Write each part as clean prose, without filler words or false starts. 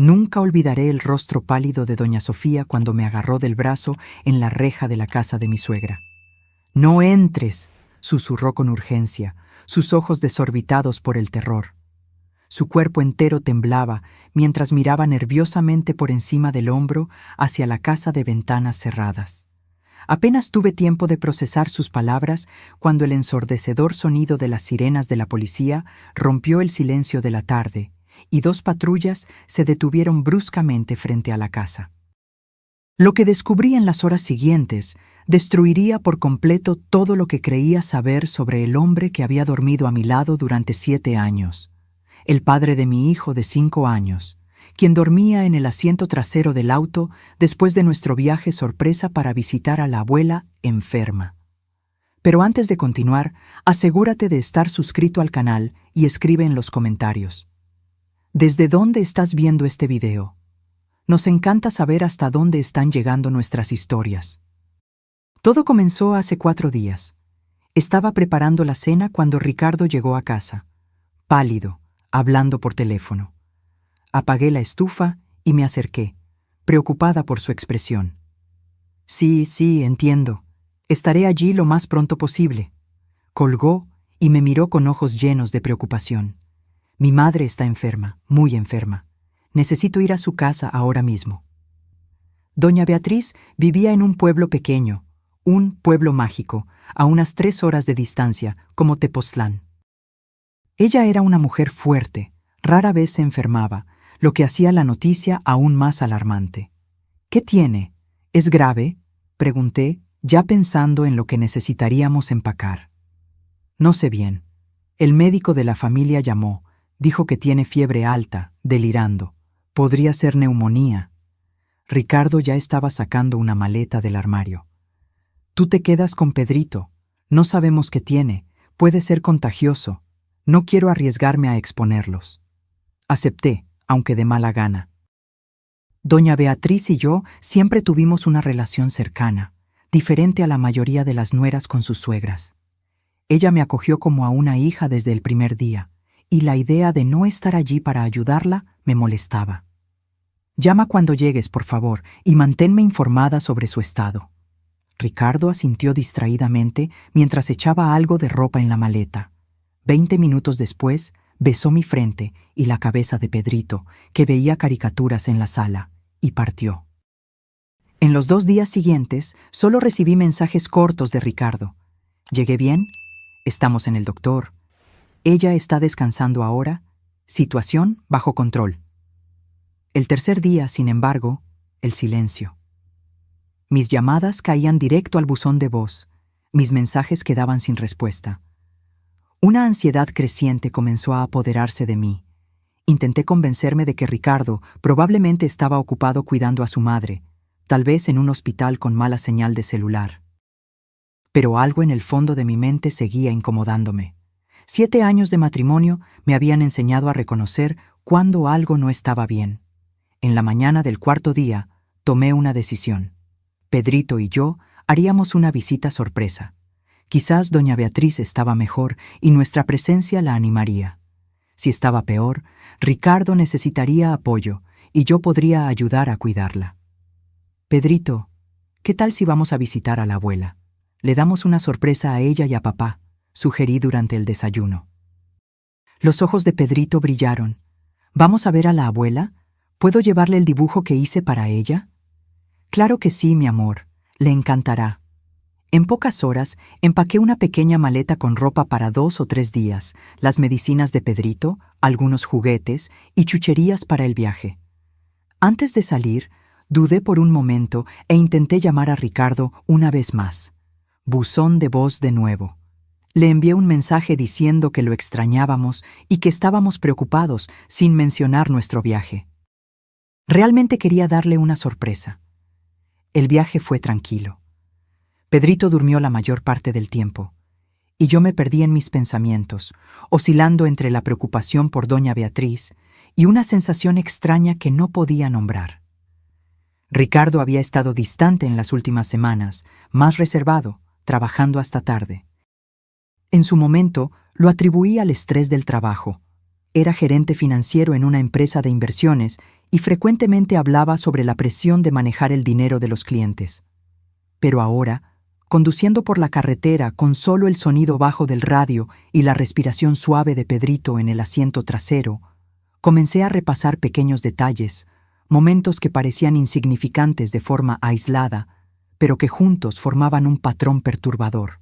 Nunca olvidaré el rostro pálido de doña Sofía cuando me agarró del brazo en la reja de la casa de mi suegra. «¡No entres!», susurró con urgencia, sus ojos desorbitados por el terror. Su cuerpo entero temblaba mientras miraba nerviosamente por encima del hombro hacia la casa de ventanas cerradas. Apenas tuve tiempo de procesar sus palabras cuando el ensordecedor sonido de las sirenas de la policía rompió el silencio de la tarde y 2 patrullas se detuvieron bruscamente frente a la casa. Lo que descubrí en las horas siguientes destruiría por completo todo lo que creía saber sobre el hombre que había dormido a mi lado durante 7 años, el padre de mi hijo de 5 años, quien dormía en el asiento trasero del auto después de nuestro viaje sorpresa para visitar a la abuela enferma. Pero antes de continuar, asegúrate de estar suscrito al canal y escribe en los comentarios: ¿desde dónde estás viendo este video? Nos encanta saber hasta dónde están llegando nuestras historias. Todo comenzó hace 4 días. Estaba preparando la cena cuando Ricardo llegó a casa, pálido, hablando por teléfono. Apagué la estufa y me acerqué, preocupada por su expresión. Sí, entiendo. Estaré allí lo más pronto posible. Colgó y me miró con ojos llenos de preocupación. Mi madre está enferma, muy enferma. Necesito ir a su casa ahora mismo. Doña Beatriz vivía en un pueblo pequeño, un pueblo mágico, a unas 3 horas de distancia, como Tepoztlán. Ella era una mujer fuerte, rara vez se enfermaba, lo que hacía la noticia aún más alarmante. ¿Qué tiene? ¿Es grave?, pregunté, ya pensando en lo que necesitaríamos empacar. No sé bien. El médico de la familia llamó, dijo que tiene fiebre alta, delirando. Podría ser neumonía. Ricardo ya estaba sacando una maleta del armario. Tú te quedas con Pedrito. No sabemos qué tiene. Puede ser contagioso. No quiero arriesgarme a exponerlos. Acepté, aunque de mala gana. Doña Beatriz y yo siempre tuvimos una relación cercana, diferente a la mayoría de las nueras con sus suegras. Ella me acogió como a una hija desde el primer día, y la idea de no estar allí para ayudarla me molestaba. Llama cuando llegues, por favor, y manténme informada sobre su estado. Ricardo asintió distraídamente mientras echaba algo de ropa en la maleta. 20 minutos después, besó mi frente y la cabeza de Pedrito, que veía caricaturas en la sala, y partió. En los 2 días siguientes, solo recibí mensajes cortos de Ricardo. ¿Llegué bien? Estamos en el doctor. Ella está descansando ahora. Situación bajo control. El tercer día, sin embargo, el silencio. Mis llamadas caían directo al buzón de voz. Mis mensajes quedaban sin respuesta. Una ansiedad creciente comenzó a apoderarse de mí. Intenté convencerme de que Ricardo probablemente estaba ocupado cuidando a su madre, tal vez en un hospital con mala señal de celular. Pero algo en el fondo de mi mente seguía incomodándome. 7 años de matrimonio me habían enseñado a reconocer cuando algo no estaba bien. En la mañana del 4.º día, tomé una decisión. Pedrito y yo haríamos una visita sorpresa. Quizás doña Beatriz estaba mejor y nuestra presencia la animaría. Si estaba peor, Ricardo necesitaría apoyo y yo podría ayudar a cuidarla. Pedrito, ¿qué tal si vamos a visitar a la abuela? Le damos una sorpresa a ella y a papá, sugerí durante el desayuno. Los ojos de Pedrito brillaron. ¿Vamos a ver a la abuela? ¿Puedo llevarle el dibujo que hice para ella? Claro que sí, mi amor. Le encantará. En pocas horas, empaqué una pequeña maleta con ropa para 2 o 3 días, las medicinas de Pedrito, algunos juguetes y chucherías para el viaje. Antes de salir, dudé por un momento e intenté llamar a Ricardo una vez más. Buzón de voz de nuevo. Le envié un mensaje diciendo que lo extrañábamos y que estábamos preocupados, sin mencionar nuestro viaje. Realmente quería darle una sorpresa. El viaje fue tranquilo. Pedrito durmió la mayor parte del tiempo, y yo me perdí en mis pensamientos, oscilando entre la preocupación por doña Beatriz y una sensación extraña que no podía nombrar. Ricardo había estado distante en las últimas semanas, más reservado, trabajando hasta tarde. En su momento, lo atribuí al estrés del trabajo. Era gerente financiero en una empresa de inversiones y frecuentemente hablaba sobre la presión de manejar el dinero de los clientes. Pero ahora, conduciendo por la carretera con solo el sonido bajo del radio y la respiración suave de Pedrito en el asiento trasero, comencé a repasar pequeños detalles, momentos que parecían insignificantes de forma aislada, pero que juntos formaban un patrón perturbador.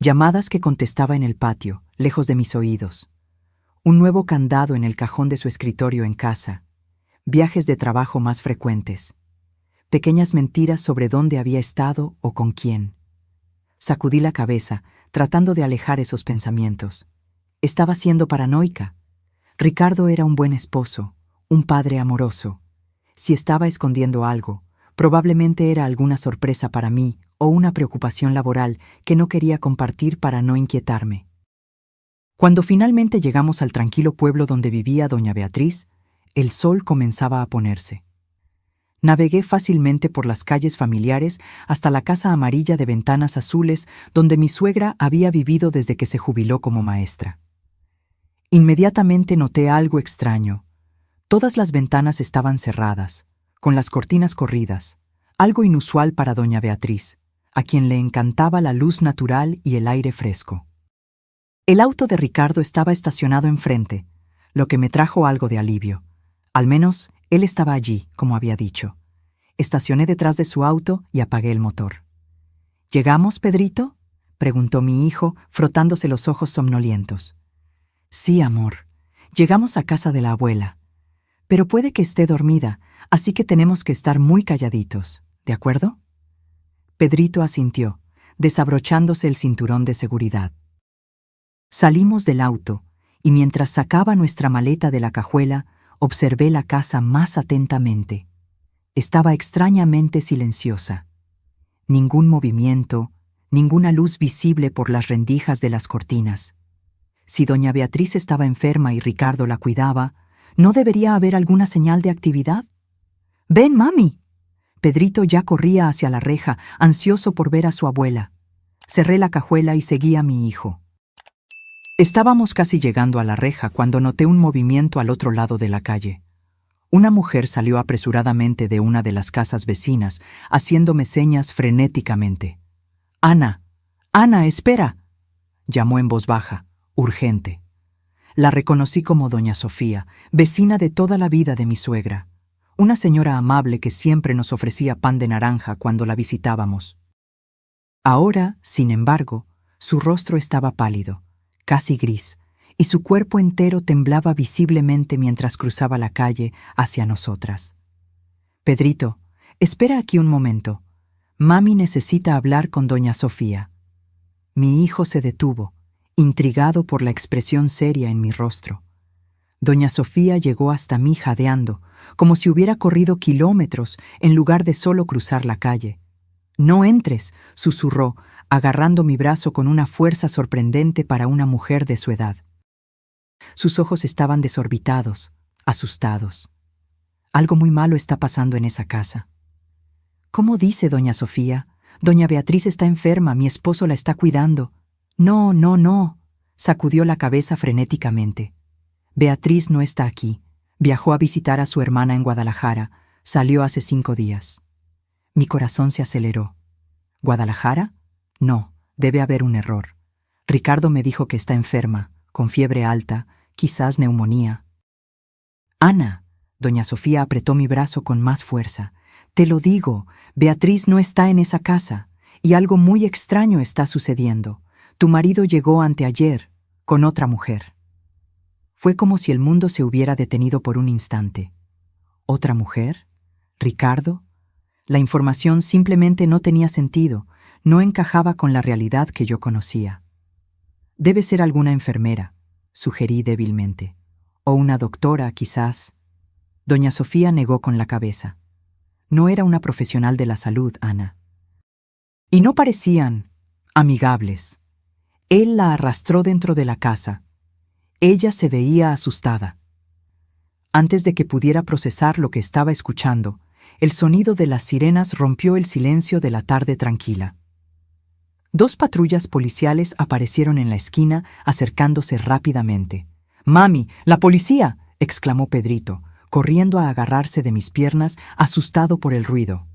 Llamadas que contestaba en el patio, lejos de mis oídos. Un nuevo candado en el cajón de su escritorio en casa. Viajes de trabajo más frecuentes. Pequeñas mentiras sobre dónde había estado o con quién. Sacudí la cabeza, tratando de alejar esos pensamientos. Estaba siendo paranoica. Ricardo era un buen esposo, un padre amoroso. Si estaba escondiendo algo, probablemente era alguna sorpresa para mí o una preocupación laboral que no quería compartir para no inquietarme. Cuando finalmente llegamos al tranquilo pueblo donde vivía doña Beatriz, el sol comenzaba a ponerse. Navegué fácilmente por las calles familiares hasta la casa amarilla de ventanas azules donde mi suegra había vivido desde que se jubiló como maestra. Inmediatamente noté algo extraño. Todas las ventanas estaban cerradas, con las cortinas corridas, algo inusual para doña Beatriz, a quien le encantaba la luz natural y el aire fresco. El auto de Ricardo estaba estacionado enfrente, lo que me trajo algo de alivio. Al menos, él estaba allí, como había dicho. Estacioné detrás de su auto y apagué el motor. ¿Llegamos, Pedrito?, preguntó mi hijo, frotándose los ojos somnolientos. Sí, amor. Llegamos a casa de la abuela. Pero puede que esté dormida, así que tenemos que estar muy calladitos, ¿de acuerdo? Pedrito asintió, desabrochándose el cinturón de seguridad. Salimos del auto, y mientras sacaba nuestra maleta de la cajuela, observé la casa más atentamente. Estaba extrañamente silenciosa. Ningún movimiento, ninguna luz visible por las rendijas de las cortinas. Si doña Beatriz estaba enferma y Ricardo la cuidaba, ¿no debería haber alguna señal de actividad? «¡Ven, mami!». Pedrito ya corría hacia la reja, ansioso por ver a su abuela. Cerré la cajuela y seguí a mi hijo. Estábamos casi llegando a la reja cuando noté un movimiento al otro lado de la calle. Una mujer salió apresuradamente de una de las casas vecinas, haciéndome señas frenéticamente. «Ana, Ana, espera», llamó en voz baja, urgente. La reconocí como doña Sofía, vecina de toda la vida de mi suegra, una señora amable que siempre nos ofrecía pan de naranja cuando la visitábamos. Ahora, sin embargo, su rostro estaba pálido, casi gris, y su cuerpo entero temblaba visiblemente mientras cruzaba la calle hacia nosotras. «Pedrito, espera aquí un momento. Mami necesita hablar con doña Sofía». Mi hijo se detuvo, intrigado por la expresión seria en mi rostro. Doña Sofía llegó hasta mí jadeando, como si hubiera corrido kilómetros en lugar de solo cruzar la calle. «No entres», susurró, agarrando mi brazo con una fuerza sorprendente para una mujer de su edad. Sus ojos estaban desorbitados, asustados. Algo muy malo está pasando en esa casa. «¿Cómo dice doña Sofía? Doña Beatriz está enferma, mi esposo la está cuidando». «No, no, no», sacudió la cabeza frenéticamente. «Beatriz no está aquí. Viajó a visitar a su hermana en Guadalajara. Salió hace 5 días». Mi corazón se aceleró. ¿Guadalajara? No, debe haber un error. Ricardo me dijo que está enferma, con fiebre alta, quizás neumonía. «Ana», doña Sofía apretó mi brazo con más fuerza. «Te lo digo, Beatriz no está en esa casa, y algo muy extraño está sucediendo. Tu marido llegó anteayer, con otra mujer». Fue como si el mundo se hubiera detenido por un instante. ¿Otra mujer? ¿Ricardo? La información simplemente no tenía sentido, no encajaba con la realidad que yo conocía. «Debe ser alguna enfermera», sugerí débilmente. «O una doctora, quizás». Doña Sofía negó con la cabeza. No era una profesional de la salud, Ana. Y no parecían amigables. Él la arrastró dentro de la casa. Ella se veía asustada. Antes de que pudiera procesar lo que estaba escuchando, el sonido de las sirenas rompió el silencio de la tarde tranquila. 2 patrullas policiales aparecieron en la esquina, acercándose rápidamente. «¡Mami, la policía!», exclamó Pedrito, corriendo a agarrarse de mis piernas, asustado por el ruido.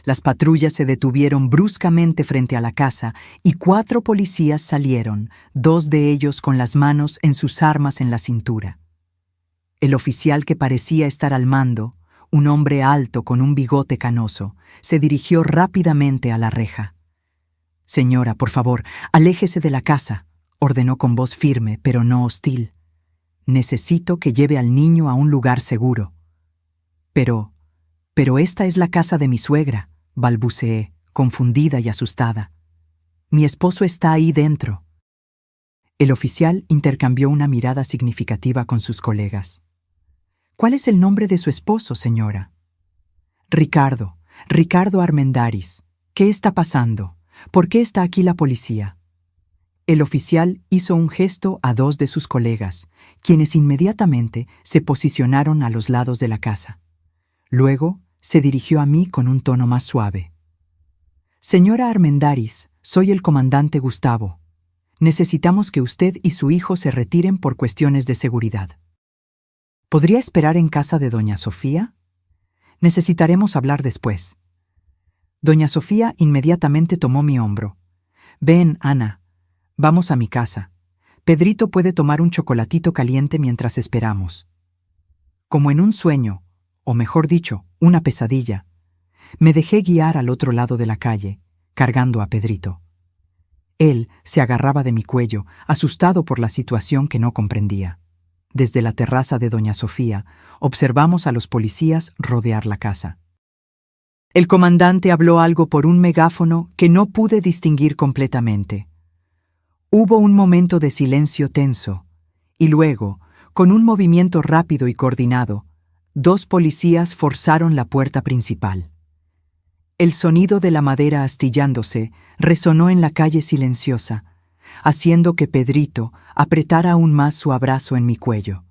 Las patrullas se detuvieron bruscamente frente a la casa y 4 policías salieron, 2 de ellos con las manos en sus armas en la cintura. El oficial que parecía estar al mando, un hombre alto con un bigote canoso, se dirigió rápidamente a la reja. «Señora, por favor, aléjese de la casa», ordenó con voz firme, pero no hostil. «Necesito que lleve al niño a un lugar seguro». Pero esta es la casa de mi suegra», balbuceé, confundida y asustada. «Mi esposo está ahí dentro». El oficial intercambió una mirada significativa con sus colegas. «¿Cuál es el nombre de su esposo, señora?» «Ricardo Armendáriz. ¿Qué está pasando? ¿Por qué está aquí la policía?» El oficial hizo un gesto a 2 de sus colegas, quienes inmediatamente se posicionaron a los lados de la casa. Luego se dirigió a mí con un tono más suave. «Señora Armendáriz, soy el comandante Gustavo. Necesitamos que usted y su hijo se retiren por cuestiones de seguridad. ¿Podría esperar en casa de doña Sofía? Necesitaremos hablar después». Doña Sofía inmediatamente tomó mi hombro. «Ven, Ana, vamos a mi casa. Pedrito puede tomar un chocolatito caliente mientras esperamos». Como en un sueño, o mejor dicho, una pesadilla, me dejé guiar al otro lado de la calle, cargando a Pedrito. Él se agarraba de mi cuello, asustado por la situación que no comprendía. Desde la terraza de doña Sofía, observamos a los policías rodear la casa. El comandante habló algo por un megáfono que no pude distinguir completamente. Hubo un momento de silencio tenso, y luego, con un movimiento rápido y coordinado, 2 policías forzaron la puerta principal. El sonido de la madera astillándose resonó en la calle silenciosa, haciendo que Pedrito apretara aún más su abrazo en mi cuello.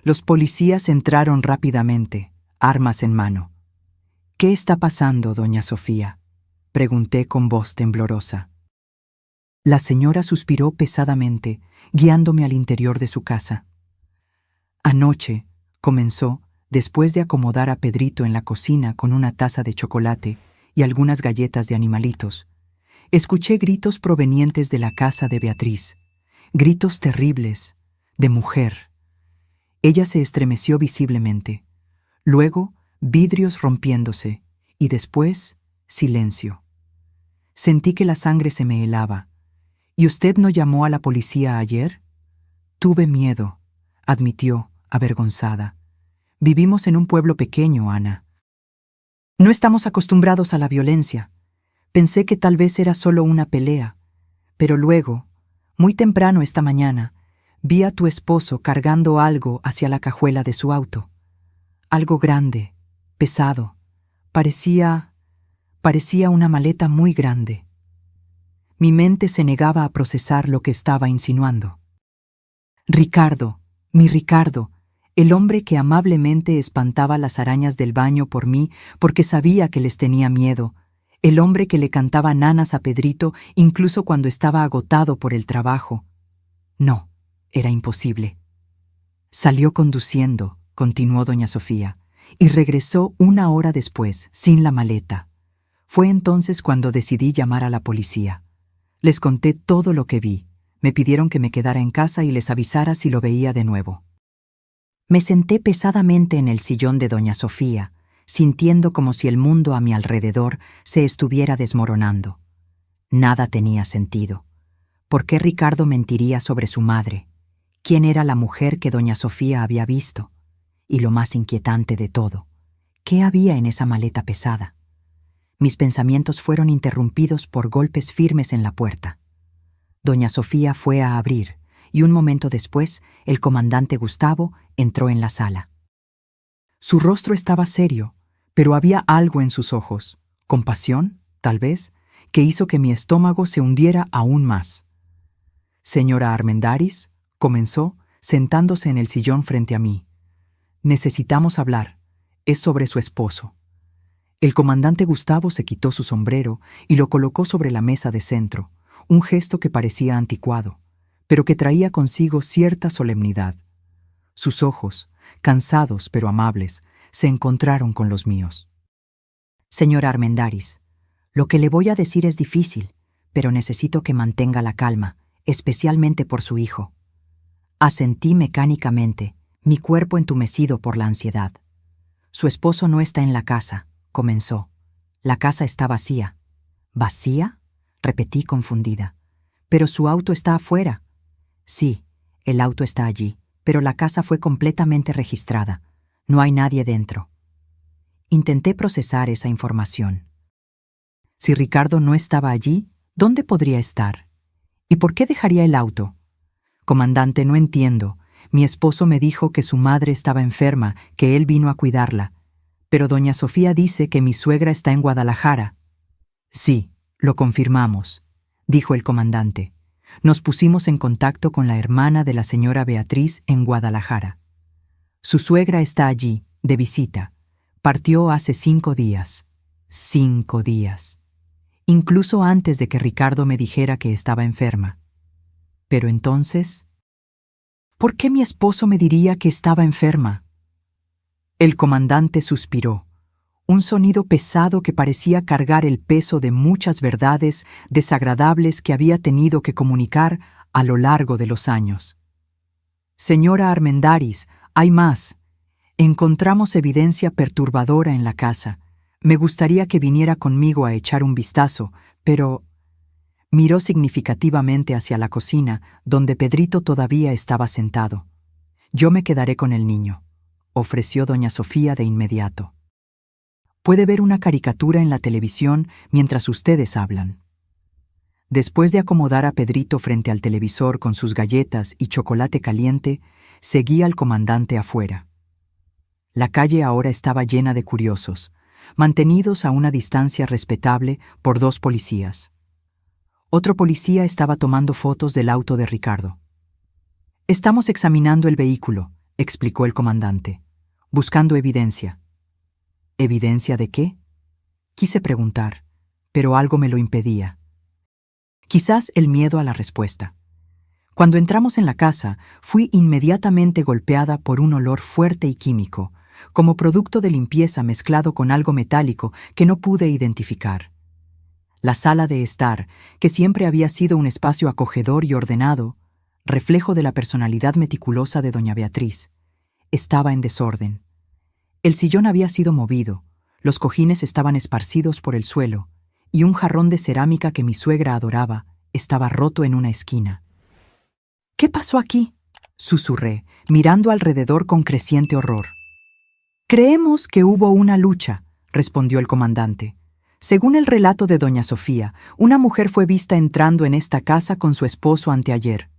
Los policías entraron rápidamente, armas en mano. «¿Qué está pasando, doña Sofía?», pregunté con voz temblorosa. La señora suspiró pesadamente, guiándome al interior de su casa. «Anoche», comenzó, después de acomodar a Pedrito en la cocina con una taza de chocolate y algunas galletas de animalitos, escuché gritos provenientes de la casa de Beatriz, gritos terribles, de mujer. Ella se estremeció visiblemente. Luego, vidrios rompiéndose, y después, silencio. Sentí que la sangre se me helaba. «¿Y usted no llamó a la policía ayer?» «Tuve miedo», admitió, avergonzada. «Vivimos en un pueblo pequeño, Ana. No estamos acostumbrados a la violencia. Pensé que tal vez era solo una pelea, pero luego, muy temprano esta mañana, vi a tu esposo cargando algo hacia la cajuela de su auto. Algo grande, pesado. Parecía una maleta muy grande». Mi mente se negaba a procesar lo que estaba insinuando. «Ricardo, mi Ricardo, el hombre que amablemente espantaba las arañas del baño por mí porque sabía que les tenía miedo, el hombre que le cantaba nanas a Pedrito incluso cuando estaba agotado por el trabajo. No, era imposible». «Salió conduciendo», continuó doña Sofía, «y regresó 1 hora después, sin la maleta. Fue entonces cuando decidí llamar a la policía. Les conté todo lo que vi. Me pidieron que me quedara en casa y les avisara si lo veía de nuevo». Me senté pesadamente en el sillón de doña Sofía, sintiendo como si el mundo a mi alrededor se estuviera desmoronando. Nada tenía sentido. ¿Por qué Ricardo mentiría sobre su madre? ¿Quién era la mujer que doña Sofía había visto? Y lo más inquietante de todo, ¿qué había en esa maleta pesada? Mis pensamientos fueron interrumpidos por golpes firmes en la puerta. Doña Sofía fue a abrir, y un momento después, el comandante Gustavo entró en la sala. Su rostro estaba serio, pero había algo en sus ojos, compasión, tal vez, que hizo que mi estómago se hundiera aún más. «Señora Armendáriz», comenzó, sentándose en el sillón frente a mí. «Necesitamos hablar. Es sobre su esposo». El comandante Gustavo se quitó su sombrero y lo colocó sobre la mesa de centro, un gesto que parecía anticuado, pero que traía consigo cierta solemnidad. Sus ojos, cansados pero amables, se encontraron con los míos. Señora Armendáriz, lo que le voy a decir es difícil, pero necesito que mantenga la calma, especialmente por su hijo. Asentí mecánicamente, mi cuerpo entumecido por la ansiedad. Su esposo no está en la casa, comenzó. La casa está vacía. ¿Vacía?, repetí confundida. Pero su auto está afuera. Sí, el auto está allí, pero la casa fue completamente registrada. No hay nadie dentro. Intenté procesar esa información. Si Ricardo no estaba allí, ¿dónde podría estar? ¿Y por qué dejaría el auto? Comandante, no entiendo. Mi esposo me dijo que su madre estaba enferma, que él vino a cuidarla. Pero doña Sofía dice que mi suegra está en Guadalajara. Sí, lo confirmamos, dijo el comandante. Nos pusimos en contacto con la hermana de la señora Beatriz en Guadalajara. Su suegra está allí, de visita. Partió hace 5 días. 5 días. Incluso antes de que Ricardo me dijera que estaba enferma. Pero entonces, ¿por qué mi esposo me diría que estaba enferma? El comandante suspiró, un sonido pesado que parecía cargar el peso de muchas verdades desagradables que había tenido que comunicar a lo largo de los años. Señora Armendáriz, hay más. Encontramos evidencia perturbadora en la casa. Me gustaría que viniera conmigo a echar un vistazo, pero... Miró significativamente hacia la cocina, donde Pedrito todavía estaba sentado. Yo me quedaré con el niño, ofreció doña Sofía de inmediato. Puede ver una caricatura en la televisión mientras ustedes hablan. Después de acomodar a Pedrito frente al televisor con sus galletas y chocolate caliente, seguí al comandante afuera. La calle ahora estaba llena de curiosos, mantenidos a una distancia respetable por 2 policías. Otro policía estaba tomando fotos del auto de Ricardo. Estamos examinando el vehículo, explicó el comandante, buscando evidencia. ¿Evidencia de qué? Quise preguntar, pero algo me lo impedía. Quizás el miedo a la respuesta. Cuando entramos en la casa, fui inmediatamente golpeada por un olor fuerte y químico, como producto de limpieza mezclado con algo metálico que no pude identificar. La sala de estar, que siempre había sido un espacio acogedor y ordenado, reflejo de la personalidad meticulosa de doña Beatriz, estaba en desorden. El sillón había sido movido, los cojines estaban esparcidos por el suelo, y un jarrón de cerámica que mi suegra adoraba estaba roto en una esquina. ¿Qué pasó aquí?, susurré, mirando alrededor con creciente horror. Creemos que hubo una lucha, respondió el comandante. Según el relato de doña Sofía, una mujer fue vista entrando en esta casa con su esposo anteayer,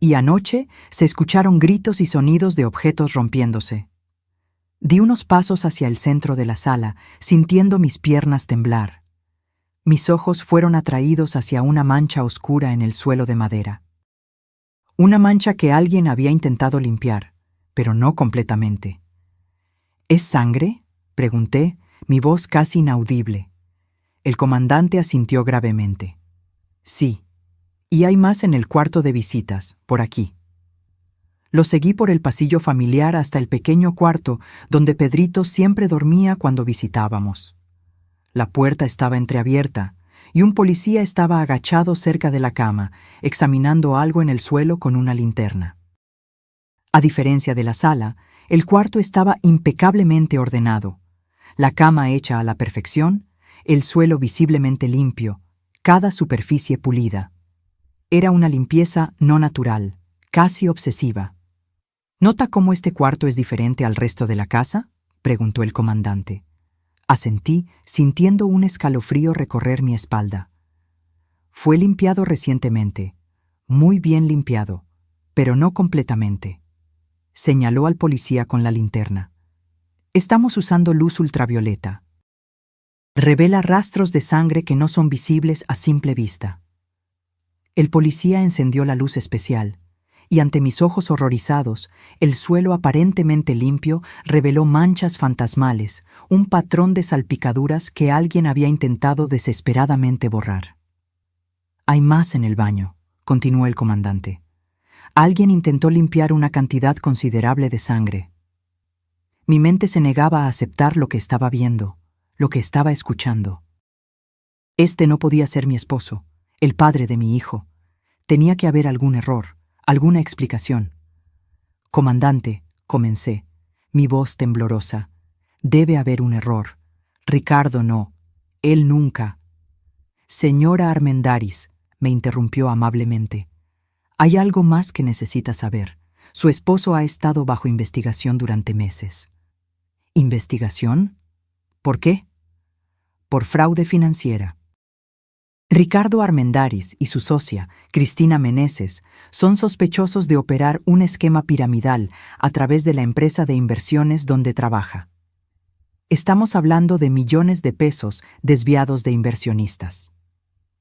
y anoche se escucharon gritos y sonidos de objetos rompiéndose. Di unos pasos hacia el centro de la sala, sintiendo mis piernas temblar. Mis ojos fueron atraídos hacia una mancha oscura en el suelo de madera. Una mancha que alguien había intentado limpiar, pero no completamente. ¿Es sangre?, pregunté, mi voz casi inaudible. El comandante asintió gravemente. Sí, y hay más en el cuarto de visitas, por aquí. Lo seguí por el pasillo familiar hasta el pequeño cuarto donde Pedrito siempre dormía cuando visitábamos. La puerta estaba entreabierta y un policía estaba agachado cerca de la cama, examinando algo en el suelo con una linterna. A diferencia de la sala, el cuarto estaba impecablemente ordenado. La cama hecha a la perfección, el suelo visiblemente limpio, cada superficie pulida. Era una limpieza no natural, casi obsesiva. ¿Nota cómo este cuarto es diferente al resto de la casa?, preguntó el comandante. Asentí, sintiendo un escalofrío recorrer mi espalda. Fue limpiado recientemente, muy bien limpiado, pero no completamente. Señaló al policía con la linterna. Estamos usando luz ultravioleta. Revela rastros de sangre que no son visibles a simple vista. El policía encendió la luz especial, y ante mis ojos horrorizados, el suelo aparentemente limpio reveló manchas fantasmales, un patrón de salpicaduras que alguien había intentado desesperadamente borrar. Hay más en el baño, continuó el comandante. Alguien intentó limpiar una cantidad considerable de sangre. Mi mente se negaba a aceptar lo que estaba viendo, lo que estaba escuchando. Este no podía ser mi esposo, el padre de mi hijo. Tenía que haber algún error, alguna explicación. Comandante, comencé, mi voz temblorosa. Debe haber un error. Ricardo no. Él nunca. Señora Armendáriz, me interrumpió amablemente. Hay algo más que necesita saber. Su esposo ha estado bajo investigación durante meses. ¿Investigación? ¿Por qué? Por fraude financiera. Ricardo Armendáriz y su socia, Cristina Meneses, son sospechosos de operar un esquema piramidal a través de la empresa de inversiones donde trabaja. Estamos hablando de millones de pesos desviados de inversionistas.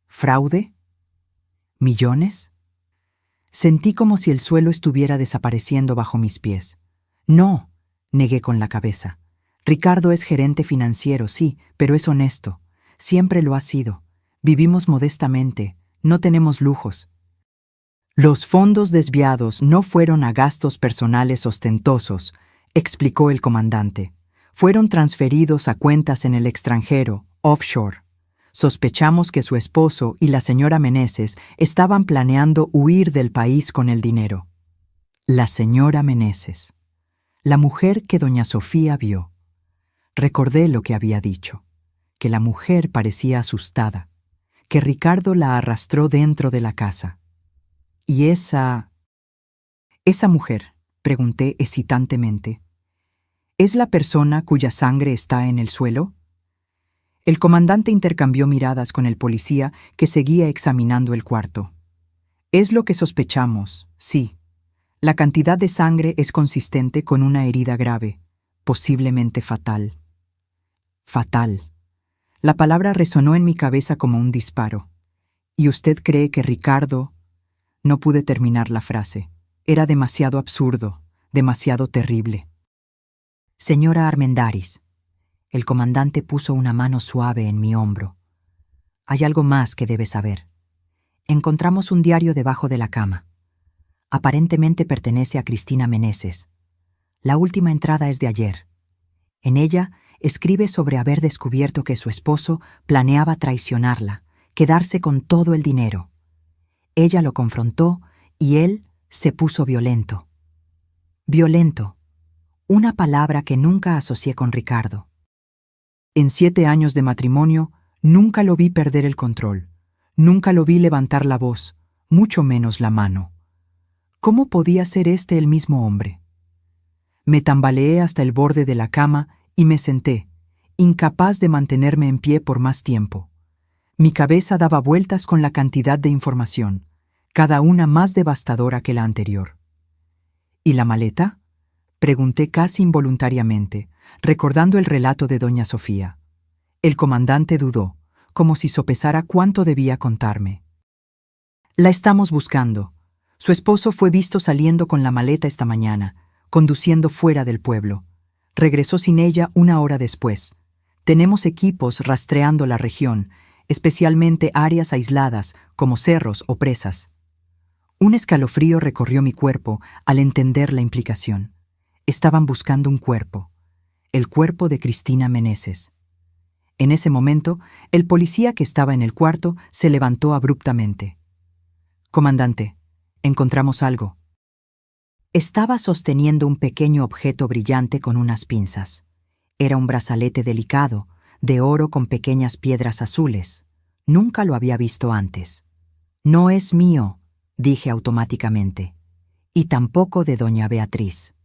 ¿Fraude? ¿Millones? Sentí como si el suelo estuviera desapareciendo bajo mis pies. No, negué con la cabeza. Ricardo es gerente financiero, sí, pero es honesto. Siempre lo ha sido. Vivimos modestamente, no tenemos lujos. Los fondos desviados no fueron a gastos personales ostentosos, explicó el comandante. Fueron transferidos a cuentas en el extranjero, offshore. Sospechamos que su esposo y la señora Meneses estaban planeando huir del país con el dinero. La señora Meneses, la mujer que doña Sofía vio. Recordé lo que había dicho, que la mujer parecía asustada, que Ricardo la arrastró dentro de la casa. ¿Y esa mujer?, pregunté hesitantemente. ¿Es la persona cuya sangre está en el suelo? El comandante intercambió miradas con el policía que seguía examinando el cuarto. Es lo que sospechamos, sí. La cantidad de sangre es consistente con una herida grave, posiblemente fatal. Fatal. La palabra resonó en mi cabeza como un disparo. ¿Y usted cree que Ricardo...? No pude terminar la frase. Era demasiado absurdo, demasiado terrible. Señora Armendáriz. El comandante puso una mano suave en mi hombro. Hay algo más que debe saber. Encontramos un diario debajo de la cama. Aparentemente pertenece a Cristina Meneses. La última entrada es de ayer. En ella escribe sobre haber descubierto que su esposo planeaba traicionarla, quedarse con todo el dinero. Ella lo confrontó y él se puso violento. Violento, una palabra que nunca asocié con Ricardo. En 7 años de matrimonio, nunca lo vi perder el control, nunca lo vi levantar la voz, mucho menos la mano. ¿Cómo podía ser este el mismo hombre? Me tambaleé hasta el borde de la cama y me senté, incapaz de mantenerme en pie por más tiempo. Mi cabeza daba vueltas con la cantidad de información, cada una más devastadora que la anterior. ¿Y la maleta?, pregunté casi involuntariamente, recordando el relato de doña Sofía. El comandante dudó, como si sopesara cuánto debía contarme. La estamos buscando. Su esposo fue visto saliendo con la maleta esta mañana, conduciendo fuera del pueblo. Regresó sin ella 1 hora después. Tenemos equipos rastreando la región, especialmente áreas aisladas como cerros o presas. Un escalofrío recorrió mi cuerpo al entender la implicación. Estaban buscando un cuerpo, el cuerpo de Cristina Meneses. En ese momento, el policía que estaba en el cuarto se levantó abruptamente. «Comandante, encontramos algo». Estaba sosteniendo un pequeño objeto brillante con unas pinzas. Era un brazalete delicado, de oro con pequeñas piedras azules. Nunca lo había visto antes. «No es mío», dije automáticamente, «y tampoco de doña Beatriz».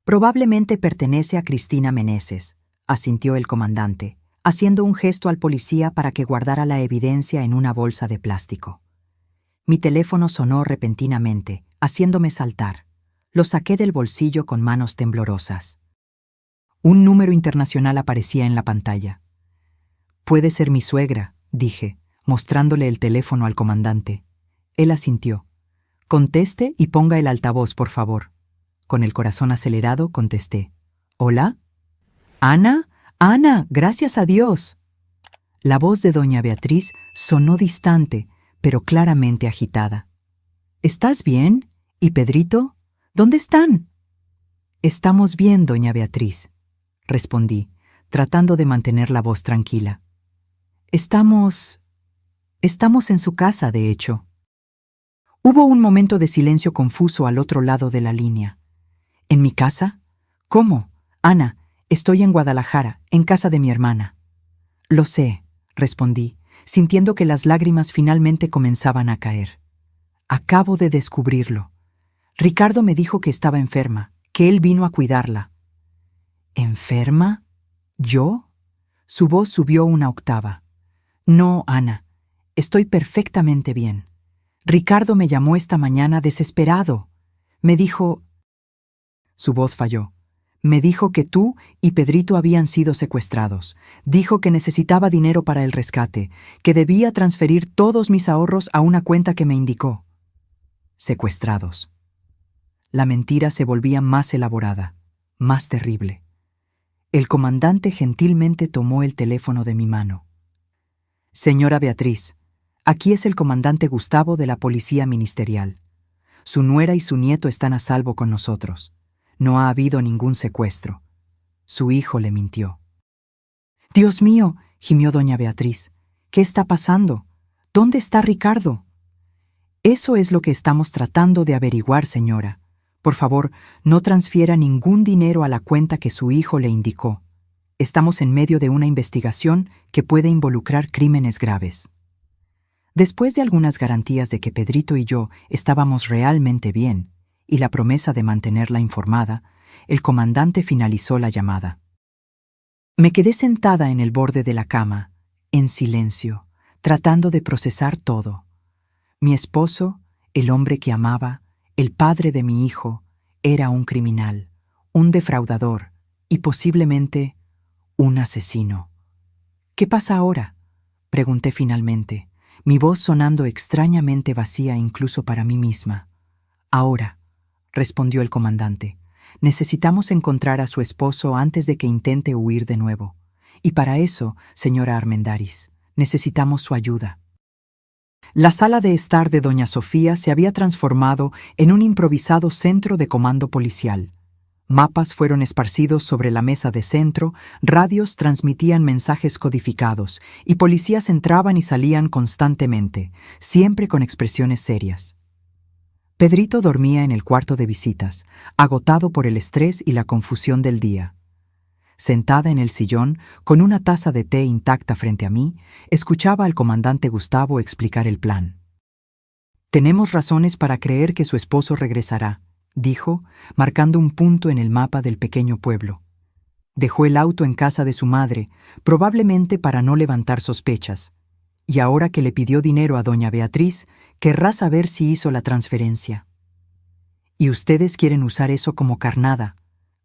«Probablemente pertenece a Cristina Meneses», asintió el comandante, haciendo un gesto al policía para que guardara la evidencia en una bolsa de plástico. Mi teléfono sonó repentinamente, haciéndome saltar. Lo saqué del bolsillo con manos temblorosas. Un número internacional aparecía en la pantalla. «Puede ser mi suegra», dije, mostrándole el teléfono al comandante. Él asintió. «Conteste y ponga el altavoz, por favor». Con el corazón acelerado contesté. «¿Hola? ¿Ana? Ana, gracias a Dios». La voz de doña Beatriz sonó distante, pero claramente agitada. «¿Estás bien? ¿Y Pedrito? ¿Dónde están?» Estamos bien, doña Beatriz, respondí, tratando de mantener la voz tranquila. Estamos en su casa, de hecho. Hubo un momento de silencio confuso al otro lado de la línea. ¿En mi casa? ¿Cómo? Ana, estoy en Guadalajara, en casa de mi hermana. Lo sé, respondí, sintiendo que las lágrimas finalmente comenzaban a caer. Acabo de descubrirlo. Ricardo me dijo que estaba enferma, que él vino a cuidarla. ¿Enferma? ¿Yo? Su voz subió una octava. No, Ana, estoy perfectamente bien. Ricardo me llamó esta mañana desesperado. Me dijo... Su voz falló. Me dijo que tú y Pedrito habían sido secuestrados. Dijo que necesitaba dinero para el rescate, que debía transferir todos mis ahorros a una cuenta que me indicó. Secuestrados. La mentira se volvía más elaborada, más terrible. El comandante gentilmente tomó el teléfono de mi mano. Señora Beatriz, aquí es el comandante Gustavo de la Policía Ministerial. Su nuera y su nieto están a salvo con nosotros. No ha habido ningún secuestro. Su hijo le mintió. Dios mío, gimió doña Beatriz. ¿Qué está pasando? ¿Dónde está Ricardo? Eso es lo que estamos tratando de averiguar, señora. Por favor, no transfiera ningún dinero a la cuenta que su hijo le indicó. Estamos en medio de una investigación que puede involucrar crímenes graves. Después de algunas garantías de que Pedrito y yo estábamos realmente bien, y la promesa de mantenerla informada, el comandante finalizó la llamada. Me quedé sentada en el borde de la cama, en silencio, tratando de procesar todo. Mi esposo, el hombre que amaba, el padre de mi hijo, era un criminal, un defraudador y posiblemente un asesino. ¿Qué pasa ahora?, pregunté finalmente, mi voz sonando extrañamente vacía incluso para mí misma. Ahora, respondió el comandante, necesitamos encontrar a su esposo antes de que intente huir de nuevo. Y para eso, señora Armendáriz, necesitamos su ayuda. La sala de estar de doña Sofía se había transformado en un improvisado centro de comando policial. Mapas fueron esparcidos sobre la mesa de centro, radios transmitían mensajes codificados, y policías entraban y salían constantemente, siempre con expresiones serias. Pedrito dormía en el cuarto de visitas, agotado por el estrés y la confusión del día. Sentada en el sillón, con una taza de té intacta frente a mí, escuchaba al comandante Gustavo explicar el plan. Tenemos razones para creer que su esposo regresará, dijo, marcando un punto en el mapa del pequeño pueblo. Dejó el auto en casa de su madre, probablemente para no levantar sospechas, y ahora que le pidió dinero a doña Beatriz, querrá saber si hizo la transferencia. Y ustedes quieren usar eso como carnada,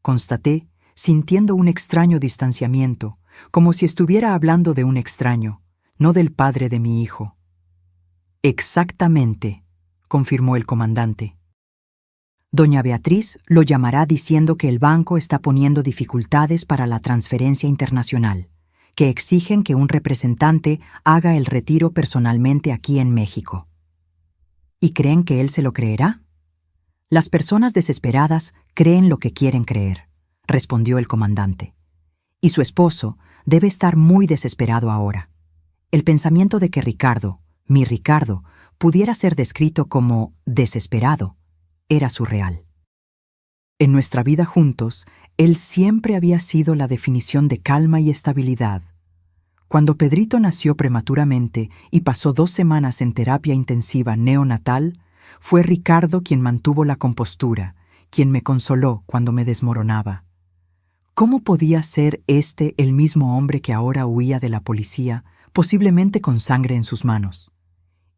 constaté, sintiendo un extraño distanciamiento, como si estuviera hablando de un extraño, no del padre de mi hijo. Exactamente, confirmó el comandante. Doña Beatriz lo llamará diciendo que el banco está poniendo dificultades para la transferencia internacional, que exigen que un representante haga el retiro personalmente aquí en México. ¿Y creen que él se lo creerá? Las personas desesperadas creen lo que quieren creer, respondió el comandante. Y su esposo debe estar muy desesperado ahora. El pensamiento de que Ricardo, mi Ricardo, pudiera ser descrito como desesperado, era surreal. En nuestra vida juntos, él siempre había sido la definición de calma y estabilidad. Cuando Pedrito nació prematuramente y pasó 2 semanas en terapia intensiva neonatal, fue Ricardo quien mantuvo la compostura, quien me consoló cuando me desmoronaba. ¿Cómo podía ser este el mismo hombre que ahora huía de la policía, posiblemente con sangre en sus manos?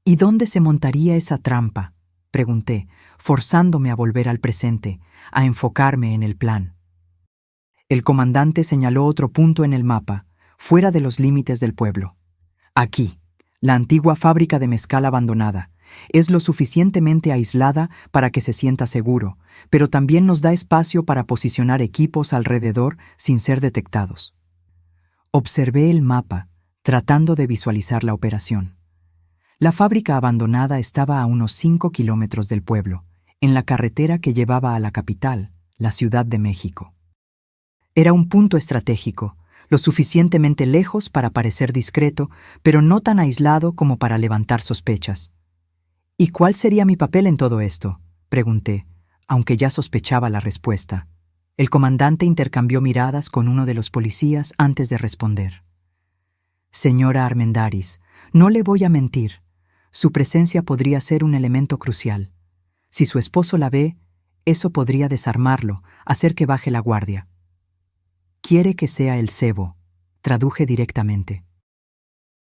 ¿Y dónde se montaría esa trampa?, pregunté, forzándome a volver al presente, a enfocarme en el plan. El comandante señaló otro punto en el mapa, fuera de los límites del pueblo. Aquí, la antigua fábrica de mezcal abandonada, es lo suficientemente aislada para que se sienta seguro, pero también nos da espacio para posicionar equipos alrededor sin ser detectados. Observé el mapa, tratando de visualizar la operación. La fábrica abandonada estaba a unos 5 kilómetros del pueblo, en la carretera que llevaba a la capital, la Ciudad de México. Era un punto estratégico, lo suficientemente lejos para parecer discreto, pero no tan aislado como para levantar sospechas. ¿Y cuál sería mi papel en todo esto?, pregunté, aunque ya sospechaba la respuesta. El comandante intercambió miradas con uno de los policías antes de responder. Señora Armendáriz, no le voy a mentir. Su presencia podría ser un elemento crucial. Si su esposo la ve, eso podría desarmarlo, hacer que baje la guardia. Quiere que sea el cebo, traduje directamente.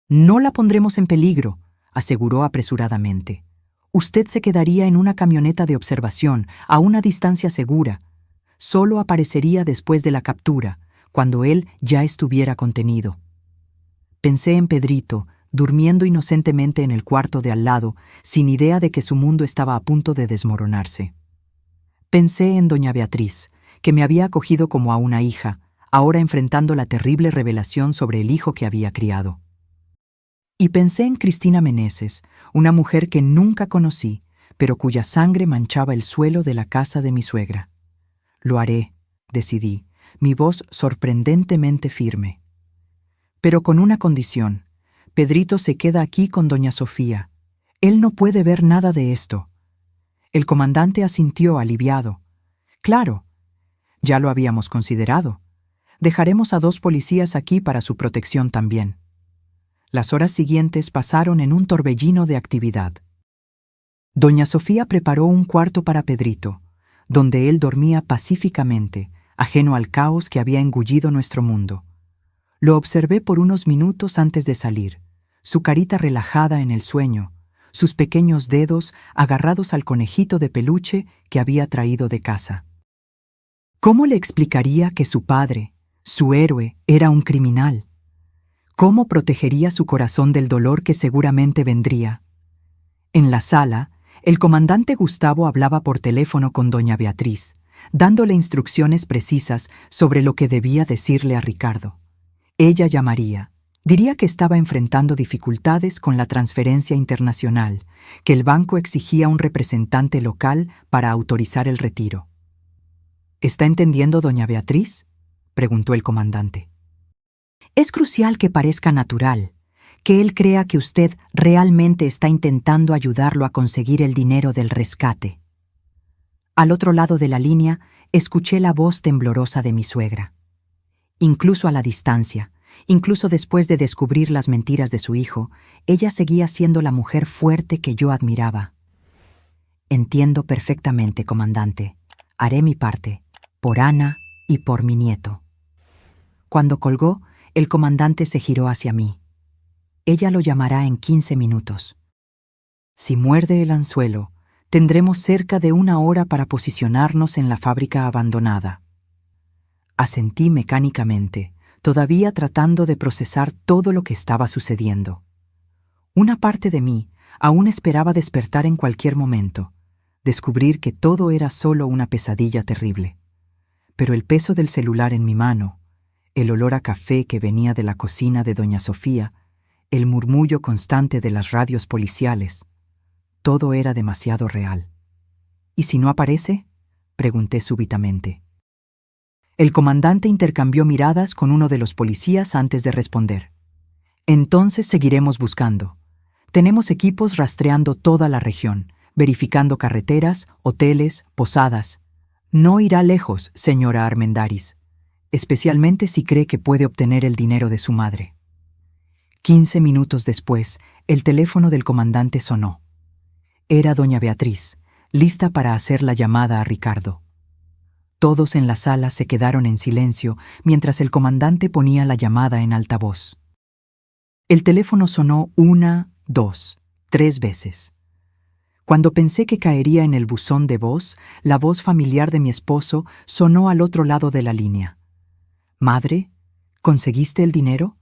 No la pondremos en peligro, aseguró apresuradamente. Usted se quedaría en una camioneta de observación, a una distancia segura. Solo aparecería después de la captura, cuando él ya estuviera contenido. Pensé en Pedrito, durmiendo inocentemente en el cuarto de al lado, sin idea de que su mundo estaba a punto de desmoronarse. Pensé en doña Beatriz, que me había acogido como a una hija, ahora enfrentando la terrible revelación sobre el hijo que había criado. Y pensé en Cristina Meneses, una mujer que nunca conocí, pero cuya sangre manchaba el suelo de la casa de mi suegra. Lo haré, decidí, mi voz sorprendentemente firme. Pero con una condición. Pedrito se queda aquí con doña Sofía. Él no puede ver nada de esto. El comandante asintió aliviado. Claro, ya lo habíamos considerado. Dejaremos a 2 policías aquí para su protección también. Las horas siguientes pasaron en un torbellino de actividad. Doña Sofía preparó un cuarto para Pedrito, donde él dormía pacíficamente, ajeno al caos que había engullido nuestro mundo. Lo observé por unos minutos antes de salir, su carita relajada en el sueño, sus pequeños dedos agarrados al conejito de peluche que había traído de casa. ¿Cómo le explicaría que su padre, su héroe, era un criminal? ¿Cómo protegería su corazón del dolor que seguramente vendría? En la sala, el comandante Gustavo hablaba por teléfono con doña Beatriz, dándole instrucciones precisas sobre lo que debía decirle a Ricardo. Ella llamaría, diría que estaba enfrentando dificultades con la transferencia internacional, que el banco exigía un representante local para autorizar el retiro. ¿Está entendiendo doña Beatriz?, preguntó el comandante. Es crucial que parezca natural, que él crea que usted realmente está intentando ayudarlo a conseguir el dinero del rescate. Al otro lado de la línea, escuché la voz temblorosa de mi suegra. Incluso a la distancia, incluso después de descubrir las mentiras de su hijo, ella seguía siendo la mujer fuerte que yo admiraba. Entiendo perfectamente, comandante. Haré mi parte, por Ana y por mi nieto. Cuando colgó, el comandante se giró hacia mí. Ella lo llamará en 15 minutos. Si muerde el anzuelo, tendremos cerca de 1 hora para posicionarnos en la fábrica abandonada. Asentí mecánicamente, todavía tratando de procesar todo lo que estaba sucediendo. Una parte de mí aún esperaba despertar en cualquier momento, descubrir que todo era solo una pesadilla terrible. Pero el peso del celular en mi mano, el olor a café que venía de la cocina de doña Sofía, el murmullo constante de las radios policiales, todo era demasiado real. ¿Y si no aparece?, pregunté súbitamente. El comandante intercambió miradas con uno de los policías antes de responder. Entonces seguiremos buscando. Tenemos equipos rastreando toda la región, verificando carreteras, hoteles, posadas. No irá lejos, señora Armendáriz, especialmente si cree que puede obtener el dinero de su madre. 15 minutos después, el teléfono del comandante sonó. Era doña Beatriz, lista para hacer la llamada a Ricardo. Todos en la sala se quedaron en silencio mientras el comandante ponía la llamada en altavoz. El teléfono sonó 1, 2, 3 veces. Cuando pensé que caería en el buzón de voz, la voz familiar de mi esposo sonó al otro lado de la línea. «Madre, ¿conseguiste el dinero?».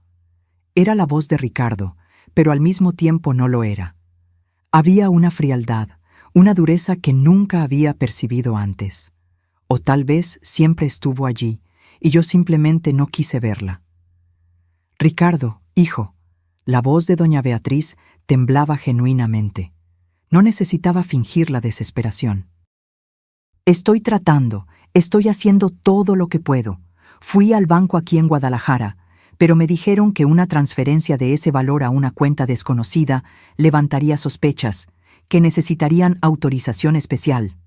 Era la voz de Ricardo, pero al mismo tiempo no lo era. Había una frialdad, una dureza que nunca había percibido antes. O tal vez siempre estuvo allí, y yo simplemente no quise verla. «Ricardo, hijo», la voz de doña Beatriz temblaba genuinamente. No necesitaba fingir la desesperación. «Estoy tratando, Estoy haciendo todo lo que puedo. Fui al banco aquí en Guadalajara, pero me dijeron que una transferencia de ese valor a una cuenta desconocida levantaría sospechas, que necesitarían autorización especial.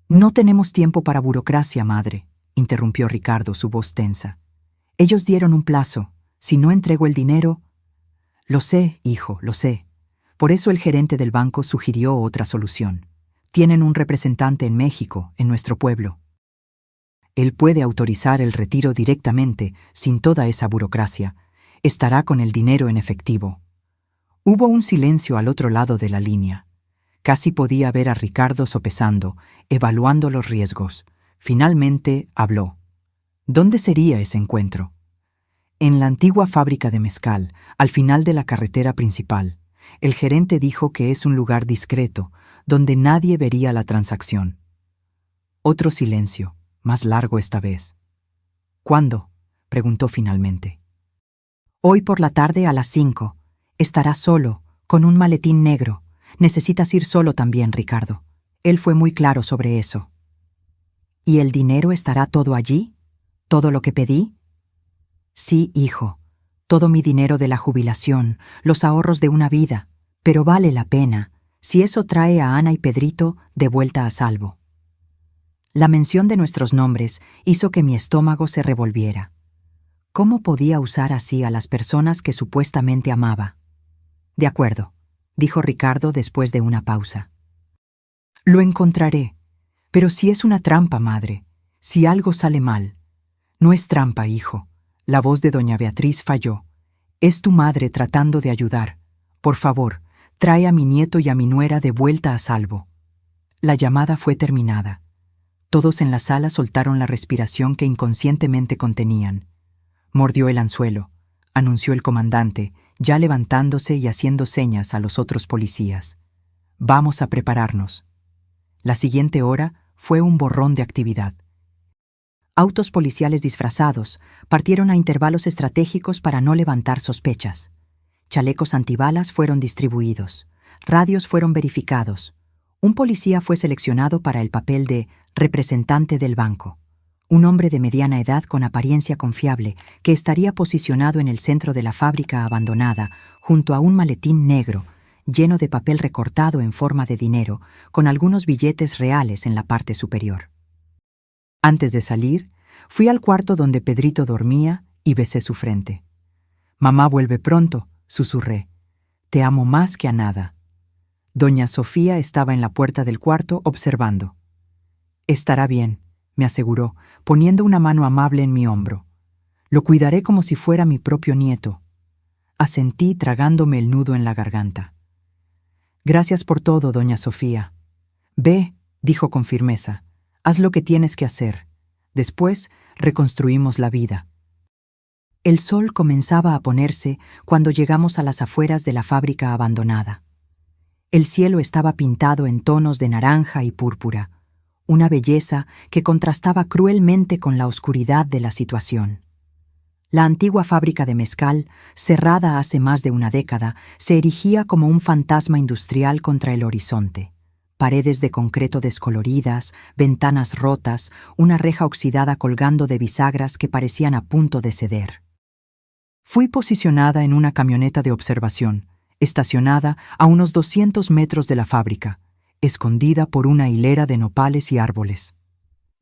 No tenemos tiempo para burocracia, madre, interrumpió Ricardo, su voz tensa. Ellos dieron un plazo. Si no entrego el dinero... Lo sé, hijo, lo sé. Por eso el gerente del banco sugirió otra solución. Tienen un representante en México, en nuestro pueblo. Él puede autorizar el retiro directamente, sin toda esa burocracia. Estará con el dinero en efectivo. Hubo un silencio al otro lado de la línea. Casi podía ver a Ricardo sopesando, evaluando los riesgos. Finalmente habló. ¿Dónde sería ese encuentro? En la antigua fábrica de mezcal, al final de la carretera principal. El gerente dijo que es un lugar discreto, donde nadie vería la transacción. Otro silencio, más largo esta vez. ¿Cuándo?, preguntó finalmente. Hoy por la tarde a las 5. Estarás solo, con un maletín negro. Necesitas ir solo también, Ricardo. Él fue muy claro sobre eso. ¿Y el dinero estará todo allí? ¿Todo lo que pedí? Sí, hijo. Todo mi dinero de la jubilación, los ahorros de una vida. Pero vale la pena, si eso trae a Ana y Pedrito de vuelta a salvo. La mención de nuestros nombres hizo que mi estómago se revolviera. ¿Cómo podía usar así a las personas que supuestamente amaba? De acuerdo, dijo Ricardo después de una pausa. Lo encontraré, pero si es una trampa, madre, si algo sale mal. No es trampa, hijo. La voz de doña Beatriz falló. Es tu madre tratando de ayudar. Por favor, trae a mi nieto y a mi nuera de vuelta a salvo. La llamada fue terminada. Todos en la sala soltaron la respiración que inconscientemente contenían. Mordió el anzuelo, anunció el comandante, ya levantándose y haciendo señas a los otros policías. Vamos a prepararnos. La siguiente hora fue un borrón de actividad. Autos policiales disfrazados partieron a intervalos estratégicos para no levantar sospechas. Chalecos antibalas fueron distribuidos. Radios fueron verificados. Un policía fue seleccionado para el papel de representante del banco. Un hombre de mediana edad con apariencia confiable que estaría posicionado en el centro de la fábrica abandonada, junto a un maletín negro, lleno de papel recortado en forma de dinero, con algunos billetes reales en la parte superior. Antes de salir, fui al cuarto donde Pedrito dormía y besé su frente. «Mamá vuelve pronto», susurré. «Te amo más que a nada». Doña Sofía estaba en la puerta del cuarto observando. «Estará bien», me aseguró, poniendo una mano amable en mi hombro. «Lo cuidaré como si fuera mi propio nieto». Asentí tragándome el nudo en la garganta. «Gracias por todo, doña Sofía». «Ve», dijo con firmeza, «haz lo que tienes que hacer. Después reconstruimos la vida». El sol comenzaba a ponerse cuando llegamos a las afueras de la fábrica abandonada. El cielo estaba pintado en tonos de naranja y púrpura, una belleza que contrastaba cruelmente con la oscuridad de la situación. La antigua fábrica de mezcal, cerrada hace más de una década, se erigía como un fantasma industrial contra el horizonte. Paredes de concreto descoloridas, ventanas rotas, una reja oxidada colgando de bisagras que parecían a punto de ceder. Fui posicionada en una camioneta de observación, estacionada a unos 200 metros de la fábrica, escondida por una hilera de nopales y árboles.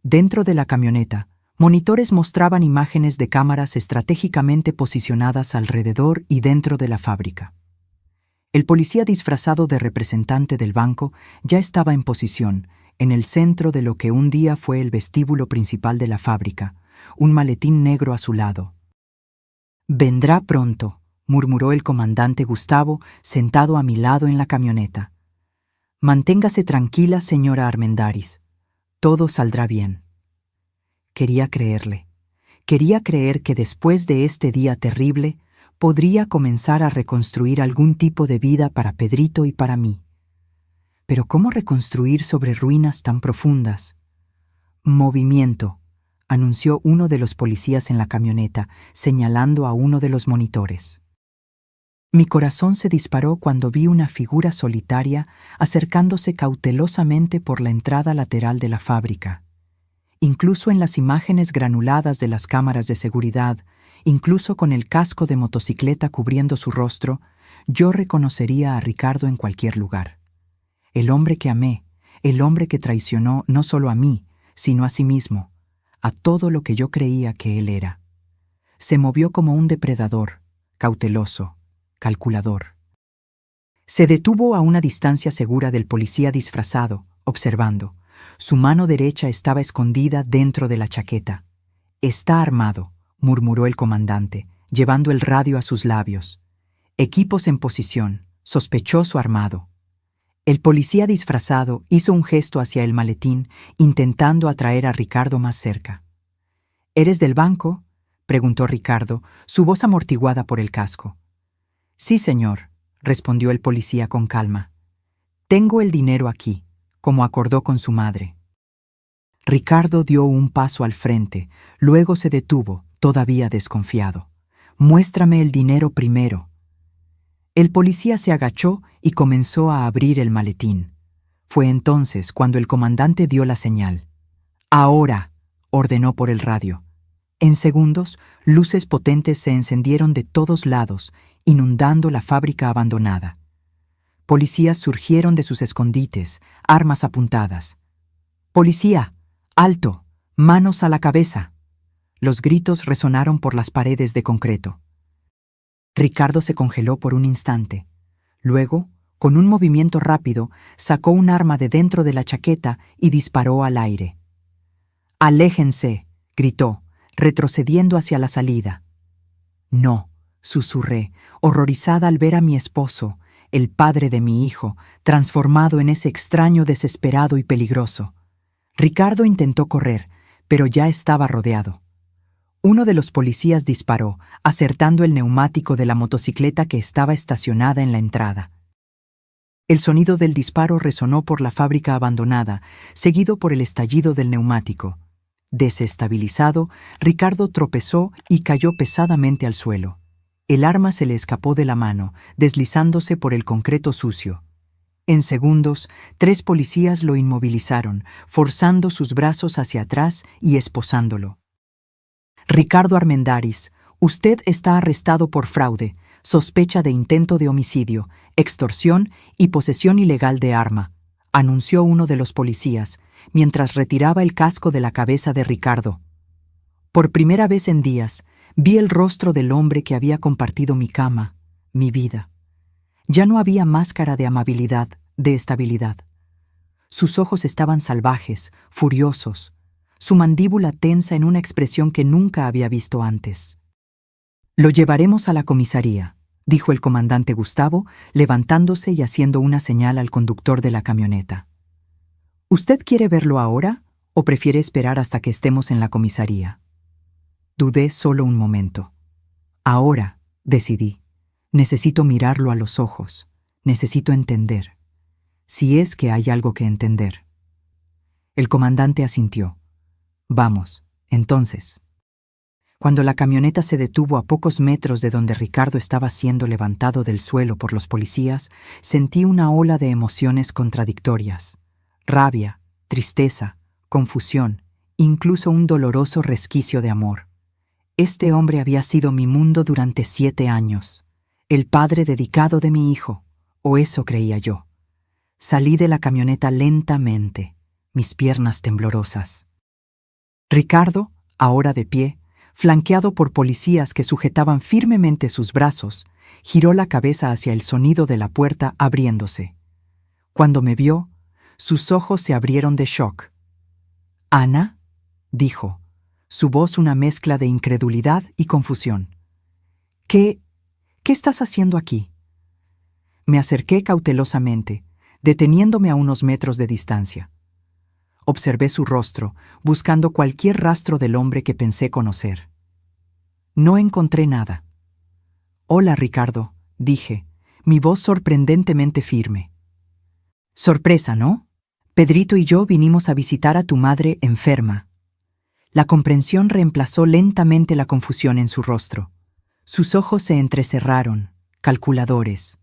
Dentro de la camioneta, monitores mostraban imágenes de cámaras estratégicamente posicionadas alrededor y dentro de la fábrica. El policía disfrazado de representante del banco ya estaba en posición, en el centro de lo que un día fue el vestíbulo principal de la fábrica, un maletín negro a su lado. «Vendrá pronto», murmuró el comandante Gustavo, sentado a mi lado en la camioneta. «Manténgase tranquila, señora Armendáriz. Todo saldrá bien». Quería creerle. Quería creer que después de este día terrible podría comenzar a reconstruir algún tipo de vida para Pedrito y para mí. Pero ¿cómo reconstruir sobre ruinas tan profundas? «Movimiento», anunció uno de los policías en la camioneta, señalando a uno de los monitores. Mi corazón se disparó cuando vi una figura solitaria acercándose cautelosamente por la entrada lateral de la fábrica. Incluso en las imágenes granuladas de las cámaras de seguridad, incluso con el casco de motocicleta cubriendo su rostro, yo reconocería a Ricardo en cualquier lugar. El hombre que amé, el hombre que traicionó no solo a mí, sino a sí mismo, a todo lo que yo creía que él era. Se movió como un depredador, cauteloso, calculador. Se detuvo a una distancia segura del policía disfrazado, observando. Su mano derecha estaba escondida dentro de la chaqueta. «Está armado», murmuró el comandante, llevando el radio a sus labios. «Equipos en posición, sospechoso armado». El policía disfrazado hizo un gesto hacia el maletín, intentando atraer a Ricardo más cerca. «¿Eres del banco?», preguntó Ricardo, su voz amortiguada por el casco. «Sí, señor», respondió el policía con calma. «Tengo el dinero aquí», como acordó con su madre. Ricardo dio un paso al frente, luego se detuvo, todavía desconfiado. «Muéstrame el dinero primero». El policía se agachó y comenzó a abrir el maletín. Fue entonces cuando el comandante dio la señal. «Ahora», ordenó por el radio. En segundos, luces potentes se encendieron de todos lados, inundando la fábrica abandonada. Policías surgieron de sus escondites, armas apuntadas. «¡Policía! ¡Alto! ¡Manos a la cabeza!». Los gritos resonaron por las paredes de concreto. Ricardo se congeló por un instante. Luego, con un movimiento rápido, sacó un arma de dentro de la chaqueta y disparó al aire. «¡Aléjense!», gritó, retrocediendo hacia la salida. «No», susurré, horrorizada al ver a mi esposo, el padre de mi hijo, transformado en ese extraño desesperado y peligroso. Ricardo intentó correr, pero ya estaba rodeado. Uno de los policías disparó, acertando el neumático de la motocicleta que estaba estacionada en la entrada. El sonido del disparo resonó por la fábrica abandonada, seguido por el estallido del neumático. Desestabilizado, Ricardo tropezó y cayó pesadamente al suelo. El arma se le escapó de la mano, deslizándose por el concreto sucio. En segundos, 3 policías lo inmovilizaron, forzando sus brazos hacia atrás y esposándolo. «Ricardo Armendáriz, usted está arrestado por fraude, sospecha de intento de homicidio, extorsión y posesión ilegal de arma», anunció uno de los policías, mientras retiraba el casco de la cabeza de Ricardo. Por primera vez en días, vi el rostro del hombre que había compartido mi cama, mi vida. Ya no había máscara de amabilidad, de estabilidad. Sus ojos estaban salvajes, furiosos, su mandíbula tensa en una expresión que nunca había visto antes. «Lo llevaremos a la comisaría», dijo el comandante Gustavo, levantándose y haciendo una señal al conductor de la camioneta. «¿Usted quiere verlo ahora o prefiere esperar hasta que estemos en la comisaría?». Dudé solo un momento. «Ahora», decidí. «Necesito mirarlo a los ojos. Necesito entender. Si es que hay algo que entender». El comandante asintió. «Vamos, entonces». Cuando la camioneta se detuvo a pocos metros de donde Ricardo estaba siendo levantado del suelo por los policías, sentí una ola de emociones contradictorias. Rabia, tristeza, confusión, incluso un doloroso resquicio de amor. Este hombre había sido mi mundo durante 7 años, el padre dedicado de mi hijo, o eso creía yo. Salí de la camioneta lentamente, mis piernas temblorosas. Ricardo, ahora de pie, flanqueado por policías que sujetaban firmemente sus brazos, giró la cabeza hacia el sonido de la puerta abriéndose. Cuando me vio, sus ojos se abrieron de shock. «¿Ana?», dijo, su voz una mezcla de incredulidad y confusión. ¿Qué estás haciendo aquí?». Me acerqué cautelosamente, deteniéndome a unos metros de distancia. Observé su rostro, buscando cualquier rastro del hombre que pensé conocer. No encontré nada. «Hola, Ricardo», dije, mi voz sorprendentemente firme. «Sorpresa, ¿no? Pedrito y yo vinimos a visitar a tu madre enferma». La comprensión reemplazó lentamente la confusión en su rostro. Sus ojos se entrecerraron, calculadores.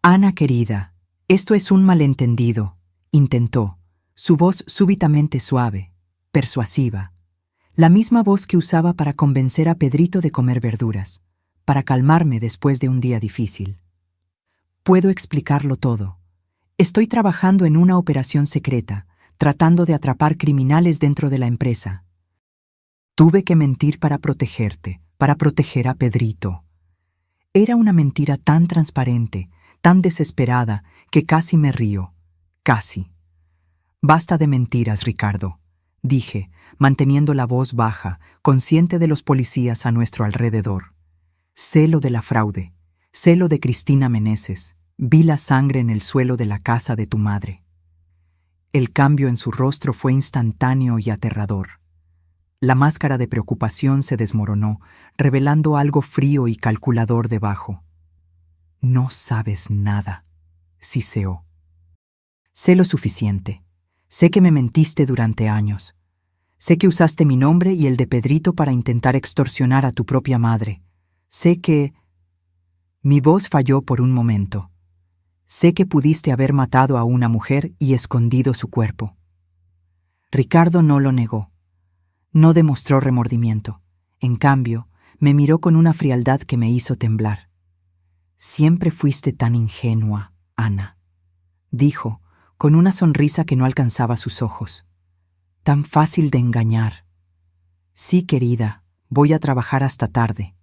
«Ana querida, esto es un malentendido», intentó, su voz súbitamente suave. persuasiva. La misma voz que usaba para convencer a Pedrito de comer verduras, para calmarme después de un día difícil. Puedo explicarlo todo. Estoy trabajando en una operación secreta, tratando de atrapar criminales dentro de la empresa. Tuve que mentir para protegerte, para proteger a Pedrito. Era una mentira tan transparente, tan desesperada, que casi me río. Casi. Basta de mentiras, Ricardo, dije, manteniendo la voz baja, consciente de los policías a nuestro alrededor. Sé lo de la fraude, sé lo de Cristina Meneses, vi la sangre en el suelo de la casa de tu madre. El cambio en su rostro fue instantáneo y aterrador. La máscara de preocupación se desmoronó, revelando algo frío y calculador debajo. No sabes nada, siseó. Sé lo suficiente. Sé que me mentiste durante años. Sé que usaste mi nombre y el de Pedrito para intentar extorsionar a tu propia madre. Sé que... Mi voz falló por un momento. Sé que pudiste haber matado a una mujer y escondido su cuerpo. Ricardo no lo negó. No demostró remordimiento. En cambio, me miró con una frialdad que me hizo temblar. Siempre fuiste tan ingenua, Ana, dijo, con una sonrisa que no alcanzaba sus ojos. Tan fácil de engañar. Sí, querida, voy a trabajar hasta tarde.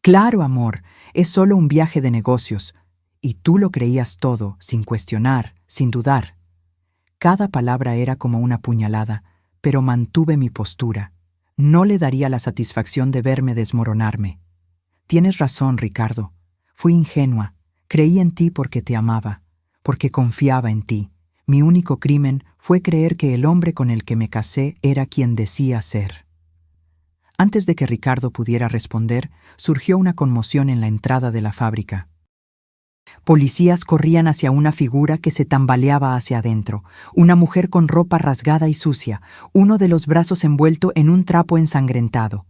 Claro, amor, es solo un viaje de negocios, y tú lo creías todo, sin cuestionar, sin dudar. Cada palabra era como una puñalada, pero mantuve mi postura. No le daría la satisfacción de verme desmoronarme. Tienes razón, Ricardo. Fui ingenua. Creí en ti porque te amaba, porque confiaba en ti. Mi único crimen fue creer que el hombre con el que me casé era quien decía ser. Antes de que Ricardo pudiera responder, surgió una conmoción en la entrada de la fábrica. Policías corrían hacia una figura que se tambaleaba hacia adentro, una mujer con ropa rasgada y sucia, uno de los brazos envuelto en un trapo ensangrentado.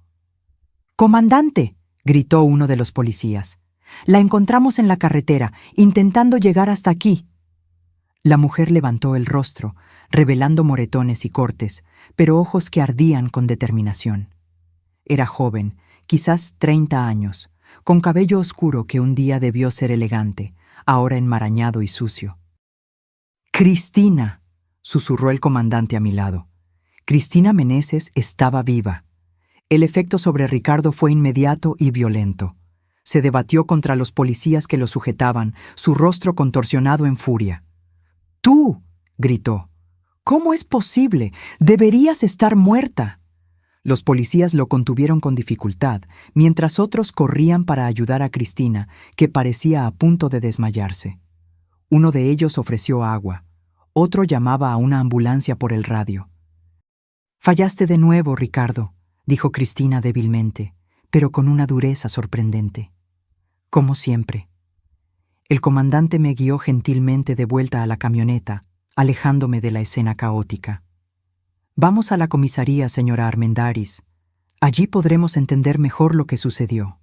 «¡Comandante!», gritó uno de los policías. «La encontramos en la carretera, intentando llegar hasta aquí». La mujer levantó el rostro, revelando moretones y cortes, pero ojos que ardían con determinación. Era joven, quizás 30 años, con cabello oscuro que un día debió ser elegante, ahora enmarañado y sucio. «¡Cristina!», susurró el comandante a mi lado. Cristina Meneses estaba viva. El efecto sobre Ricardo fue inmediato y violento. Se debatió contra los policías que lo sujetaban, su rostro contorsionado en furia. «¡Tú!», gritó. «¿Cómo es posible? Deberías estar muerta». Los policías lo contuvieron con dificultad, mientras otros corrían para ayudar a Cristina, que parecía a punto de desmayarse. Uno de ellos ofreció agua. Otro llamaba a una ambulancia por el radio. «Fallaste de nuevo, Ricardo», dijo Cristina débilmente, pero con una dureza sorprendente. «Como siempre». El comandante me guió gentilmente de vuelta a la camioneta, alejándome de la escena caótica. «Vamos a la comisaría, señora Armendáriz. Allí podremos entender mejor lo que sucedió».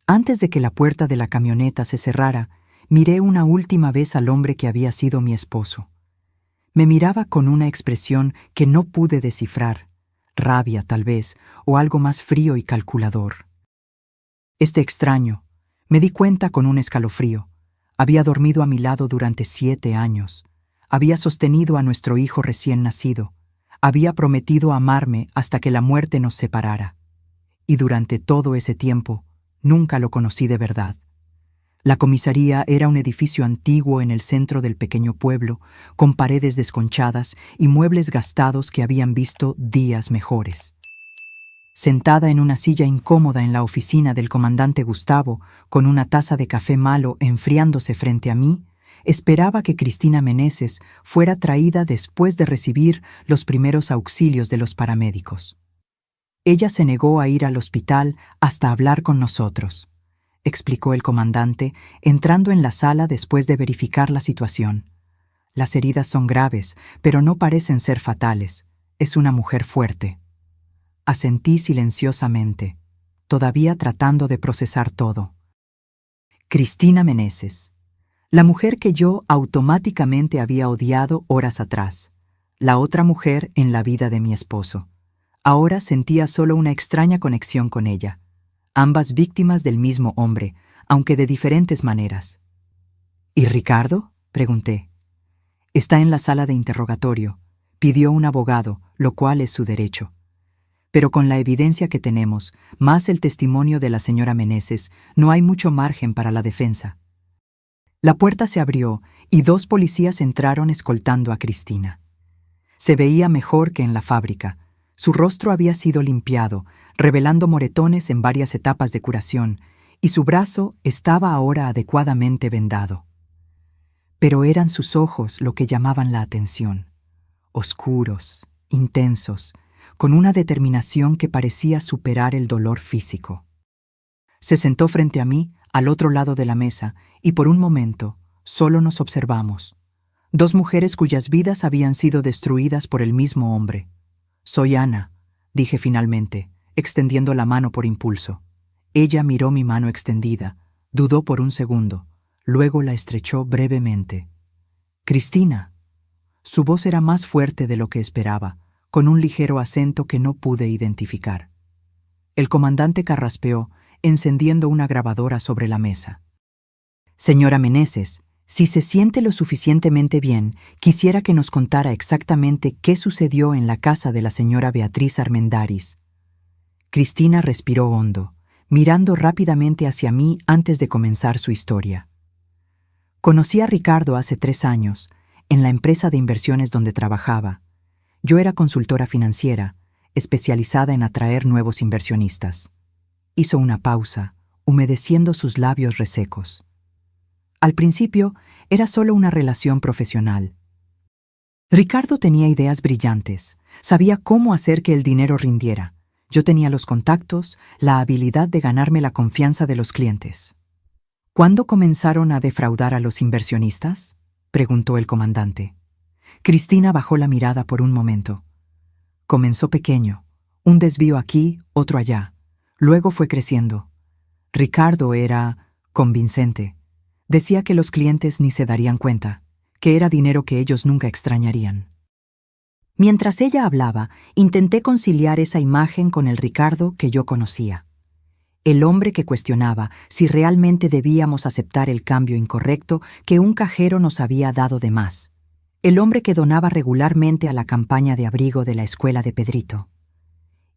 Antes de que la puerta de la camioneta se cerrara, miré una última vez al hombre que había sido mi esposo. Me miraba con una expresión que no pude descifrar, rabia tal vez, o algo más frío y calculador. Este extraño, me di cuenta con un escalofrío, había dormido a mi lado durante 7 años, había sostenido a nuestro hijo recién nacido, había prometido amarme hasta que la muerte nos separara. Y durante todo ese tiempo, nunca lo conocí de verdad. La comisaría era un edificio antiguo en el centro del pequeño pueblo, con paredes desconchadas y muebles gastados que habían visto días mejores. Sentada en una silla incómoda en la oficina del comandante Gustavo, con una taza de café malo enfriándose frente a mí, esperaba que Cristina Meneses fuera traída después de recibir los primeros auxilios de los paramédicos. Ella se negó a ir al hospital hasta hablar con nosotros, explicó el comandante, entrando en la sala después de verificar la situación. Las heridas son graves, pero no parecen ser fatales. Es una mujer fuerte. Asentí silenciosamente, todavía tratando de procesar todo. Cristina Meneses, la mujer que yo automáticamente había odiado horas atrás, la otra mujer en la vida de mi esposo. Ahora sentía solo una extraña conexión con ella, ambas víctimas del mismo hombre, aunque de diferentes maneras. ¿Y Ricardo?, pregunté. Está en la sala de interrogatorio. Pidió un abogado, lo cual es su derecho. Pero con la evidencia que tenemos, más el testimonio de la señora Meneses, no hay mucho margen para la defensa. La puerta se abrió y 2 policías entraron escoltando a Cristina. Se veía mejor que en la fábrica. Su rostro había sido limpiado, revelando moretones en varias etapas de curación, y su brazo estaba ahora adecuadamente vendado. Pero eran sus ojos lo que llamaban la atención, oscuros, intensos, con una determinación que parecía superar el dolor físico. Se sentó frente a mí, al otro lado de la mesa, y por un momento solo nos observamos. 2 mujeres cuyas vidas habían sido destruidas por el mismo hombre. «Soy Ana», dije finalmente, extendiendo la mano por impulso. Ella miró mi mano extendida, dudó por un segundo, luego la estrechó brevemente. «Cristina». Su voz era más fuerte de lo que esperaba, con un ligero acento que no pude identificar. El comandante carraspeó, encendiendo una grabadora sobre la mesa. «Señora Meneses, si se siente lo suficientemente bien, quisiera que nos contara exactamente qué sucedió en la casa de la señora Beatriz Armendáriz». Cristina respiró hondo, mirando rápidamente hacia mí antes de comenzar su historia. «Conocí a Ricardo hace 3 años, en la empresa de inversiones donde trabajaba. Yo era consultora financiera, especializada en atraer nuevos inversionistas». Hizo una pausa, humedeciendo sus labios resecos. Al principio, era solo una relación profesional. Ricardo tenía ideas brillantes, sabía cómo hacer que el dinero rindiera. Yo tenía los contactos, la habilidad de ganarme la confianza de los clientes. «¿Cuándo comenzaron a defraudar a los inversionistas?», preguntó el comandante. Cristina bajó la mirada por un momento. «Comenzó pequeño, un desvío aquí, otro allá. Luego fue creciendo. Ricardo era convincente. Decía que los clientes ni se darían cuenta, que era dinero que ellos nunca extrañarían». Mientras ella hablaba, intenté conciliar esa imagen con el Ricardo que yo conocía. El hombre que cuestionaba si realmente debíamos aceptar el cambio incorrecto que un cajero nos había dado de más. El hombre que donaba regularmente a la campaña de abrigo de la escuela de Pedrito.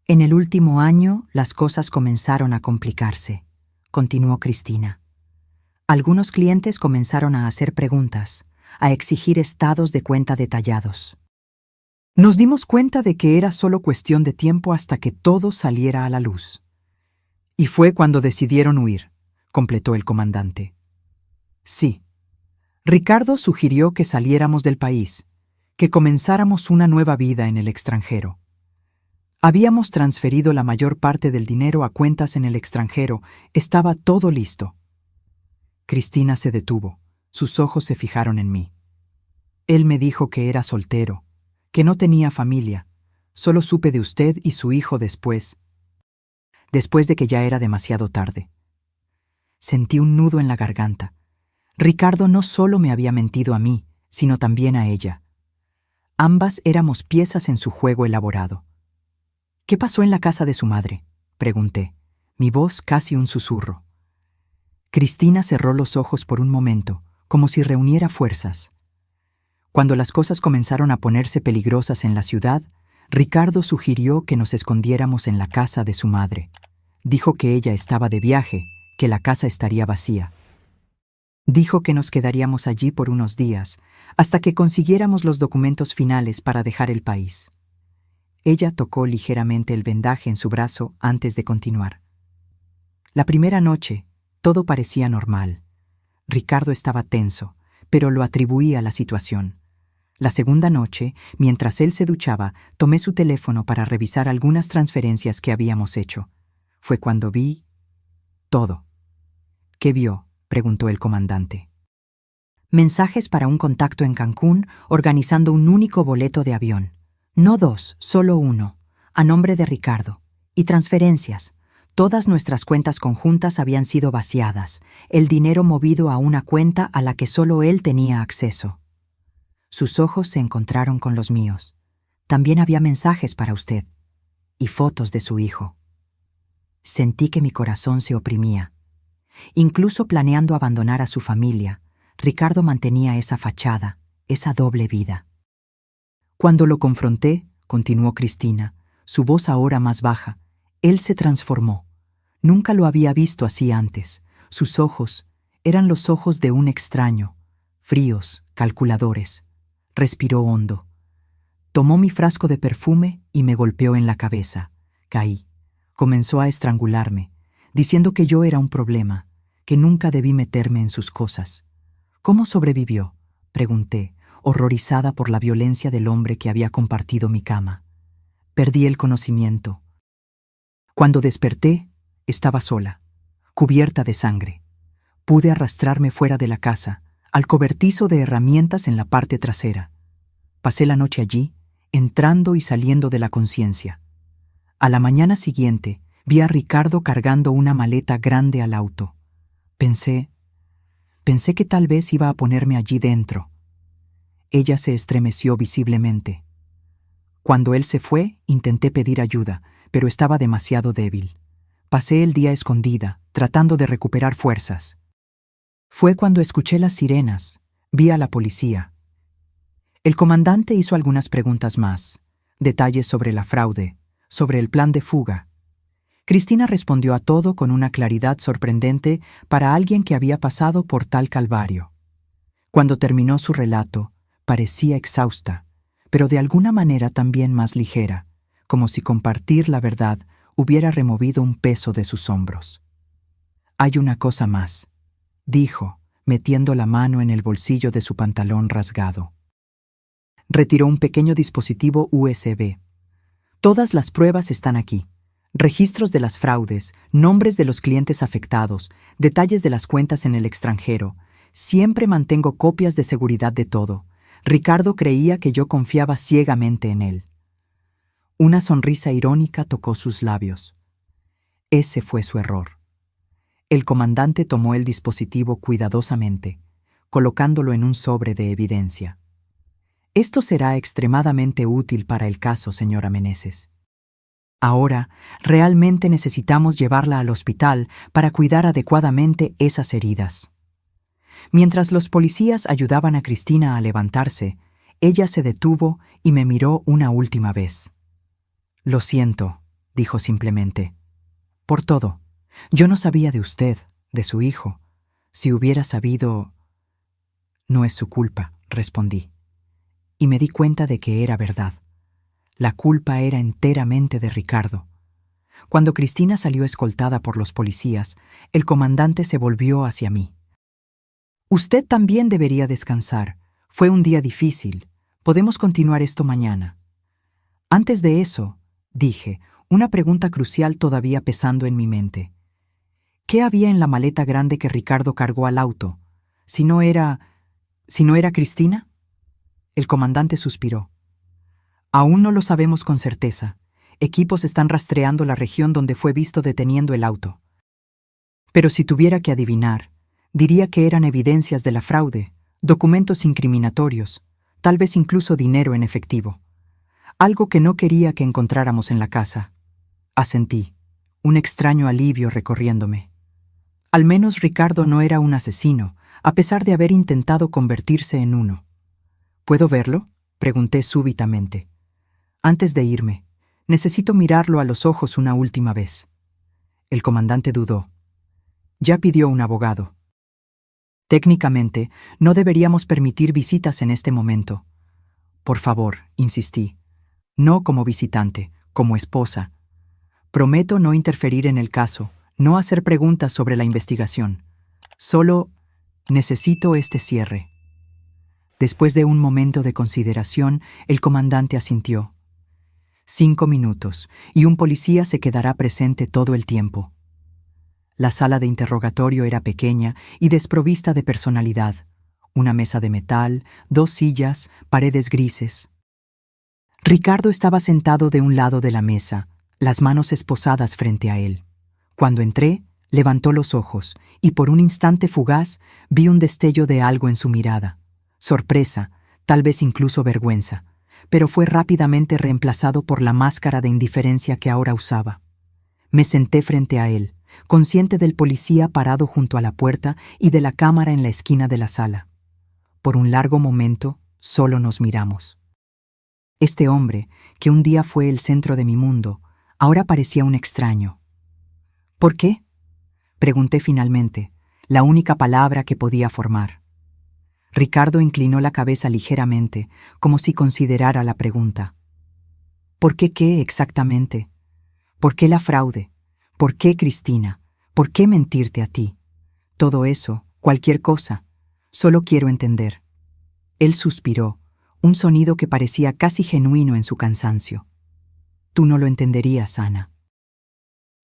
«En el último año, las cosas comenzaron a complicarse», continuó Cristina. «Algunos clientes comenzaron a hacer preguntas, a exigir estados de cuenta detallados. Nos dimos cuenta de que era solo cuestión de tiempo hasta que todo saliera a la luz. Y fue cuando decidieron huir», completó el comandante. «Sí. Ricardo sugirió que saliéramos del país, que comenzáramos una nueva vida en el extranjero. Habíamos transferido la mayor parte del dinero a cuentas en el extranjero, estaba todo listo». Cristina se detuvo, sus ojos se fijaron en mí. «Él me dijo que era soltero, que no tenía familia. Solo supe de usted y su hijo después de que ya era demasiado tarde». Sentí un nudo en la garganta. Ricardo no solo me había mentido a mí, sino también a ella. Ambas éramos piezas en su juego elaborado. «¿Qué pasó en la casa de su madre?», pregunté, mi voz casi un susurro. Cristina cerró los ojos por un momento, como si reuniera fuerzas. Cuando las cosas comenzaron a ponerse peligrosas en la ciudad, Ricardo sugirió que nos escondiéramos en la casa de su madre. Dijo que ella estaba de viaje, que la casa estaría vacía. Dijo que nos quedaríamos allí por unos días, hasta que consiguiéramos los documentos finales para dejar el país. Ella tocó ligeramente el vendaje en su brazo antes de continuar. La primera noche, todo parecía normal. Ricardo estaba tenso, pero lo atribuía a la situación. La segunda noche, mientras él se duchaba, tomé su teléfono para revisar algunas transferencias que habíamos hecho. Fue cuando vi todo. «¿Qué vio?», preguntó el comandante. «Mensajes para un contacto en Cancún organizando un único boleto de avión. No 2, solo 1, a nombre de Ricardo. Y transferencias. Todas nuestras cuentas conjuntas habían sido vaciadas, el dinero movido a una cuenta a la que solo él tenía acceso». Sus ojos se encontraron con los míos. También había mensajes para usted y fotos de su hijo. Sentí que mi corazón se oprimía. Incluso planeando abandonar a su familia, Ricardo mantenía esa fachada, esa doble vida. Cuando lo confronté, continuó Cristina, su voz ahora más baja, él se transformó. Nunca lo había visto así antes. Sus ojos eran los ojos de un extraño, fríos, calculadores. Respiró hondo. Tomó mi frasco de perfume y me golpeó en la cabeza. Caí. Comenzó a estrangularme, diciendo que yo era un problema, que nunca debí meterme en sus cosas. ¿Cómo sobrevivió?, pregunté, horrorizada por la violencia del hombre que había compartido mi cama. Perdí el conocimiento. Cuando desperté, estaba sola, cubierta de sangre. Pude arrastrarme fuera de la casa, al cobertizo de herramientas en la parte trasera. Pasé la noche allí, entrando y saliendo de la conciencia. A la mañana siguiente, vi a Ricardo cargando una maleta grande al auto. Pensé que tal vez iba a ponerme allí dentro. Ella se estremeció visiblemente. Cuando él se fue, intenté pedir ayuda, pero estaba demasiado débil. Pasé el día escondida, tratando de recuperar fuerzas. Fue cuando escuché las sirenas, vi a la policía. El comandante hizo algunas preguntas más, detalles sobre la fraude, sobre el plan de fuga. Cristina respondió a todo con una claridad sorprendente para alguien que había pasado por tal calvario. Cuando terminó su relato, parecía exhausta, pero de alguna manera también más ligera, como si compartir la verdad hubiera removido un peso de sus hombros. «Hay una cosa más», dijo, metiendo la mano en el bolsillo de su pantalón rasgado. Retiró un pequeño dispositivo USB. «Todas las pruebas están aquí. Registros de las fraudes, nombres de los clientes afectados, detalles de las cuentas en el extranjero. Siempre mantengo copias de seguridad de todo». Ricardo creía que yo confiaba ciegamente en él. Una sonrisa irónica tocó sus labios. Ese fue su error. El comandante tomó el dispositivo cuidadosamente, colocándolo en un sobre de evidencia. «Esto será extremadamente útil para el caso, señora Meneses. Ahora, realmente necesitamos llevarla al hospital para cuidar adecuadamente esas heridas». Mientras los policías ayudaban a Cristina a levantarse, ella se detuvo y me miró una última vez. «Lo siento», dijo simplemente. «Por todo. Yo no sabía de usted, de su hijo. Si hubiera sabido...» «No es su culpa», respondí. Y me di cuenta de que era verdad. La culpa era enteramente de Ricardo. Cuando Cristina salió escoltada por los policías, el comandante se volvió hacia mí. «Usted también debería descansar. Fue un día difícil. Podemos continuar esto mañana». Antes de eso, dije, una pregunta crucial todavía pesando en mi mente. ¿Qué había en la maleta grande que Ricardo cargó al auto? ¿Si no era Cristina? El comandante suspiró. «Aún no lo sabemos con certeza. Equipos están rastreando la región donde fue visto deteniendo el auto. Pero si tuviera que adivinar, diría que eran evidencias de la fraude, documentos incriminatorios, tal vez incluso dinero en efectivo. Algo que no quería que encontráramos en la casa». Asentí, un extraño alivio recorriéndome. Al menos Ricardo no era un asesino, a pesar de haber intentado convertirse en uno. «¿Puedo verlo?», pregunté súbitamente. «Antes de irme, necesito mirarlo a los ojos una última vez». El comandante dudó. «Ya pidió un abogado». «Técnicamente, no deberíamos permitir visitas en este momento». «Por favor», insistí. «No como visitante, como esposa. Prometo no interferir en el caso, no hacer preguntas sobre la investigación. Solo necesito este cierre». Después de un momento de consideración, el comandante asintió. 5 minutos, y un policía se quedará presente todo el tiempo. La sala de interrogatorio era pequeña y desprovista de personalidad. Una mesa de metal, 2 sillas, paredes grises. Ricardo estaba sentado de un lado de la mesa, las manos esposadas frente a él. Cuando entré, levantó los ojos, y por un instante fugaz vi un destello de algo en su mirada. Sorpresa, tal vez incluso vergüenza, pero fue rápidamente reemplazado por la máscara de indiferencia que ahora usaba. Me senté frente a él, consciente del policía parado junto a la puerta y de la cámara en la esquina de la sala. Por un largo momento, solo nos miramos. Este hombre, que un día fue el centro de mi mundo, ahora parecía un extraño. ¿Por qué?, pregunté finalmente, la única palabra que podía formar. Ricardo inclinó la cabeza ligeramente, como si considerara la pregunta. ¿Por qué exactamente? ¿Por qué la fraude? ¿Por qué Cristina? ¿Por qué mentirte a ti? Todo eso, cualquier cosa. Solo quiero entender. Él suspiró, un sonido que parecía casi genuino en su cansancio. Tú no lo entenderías, Ana.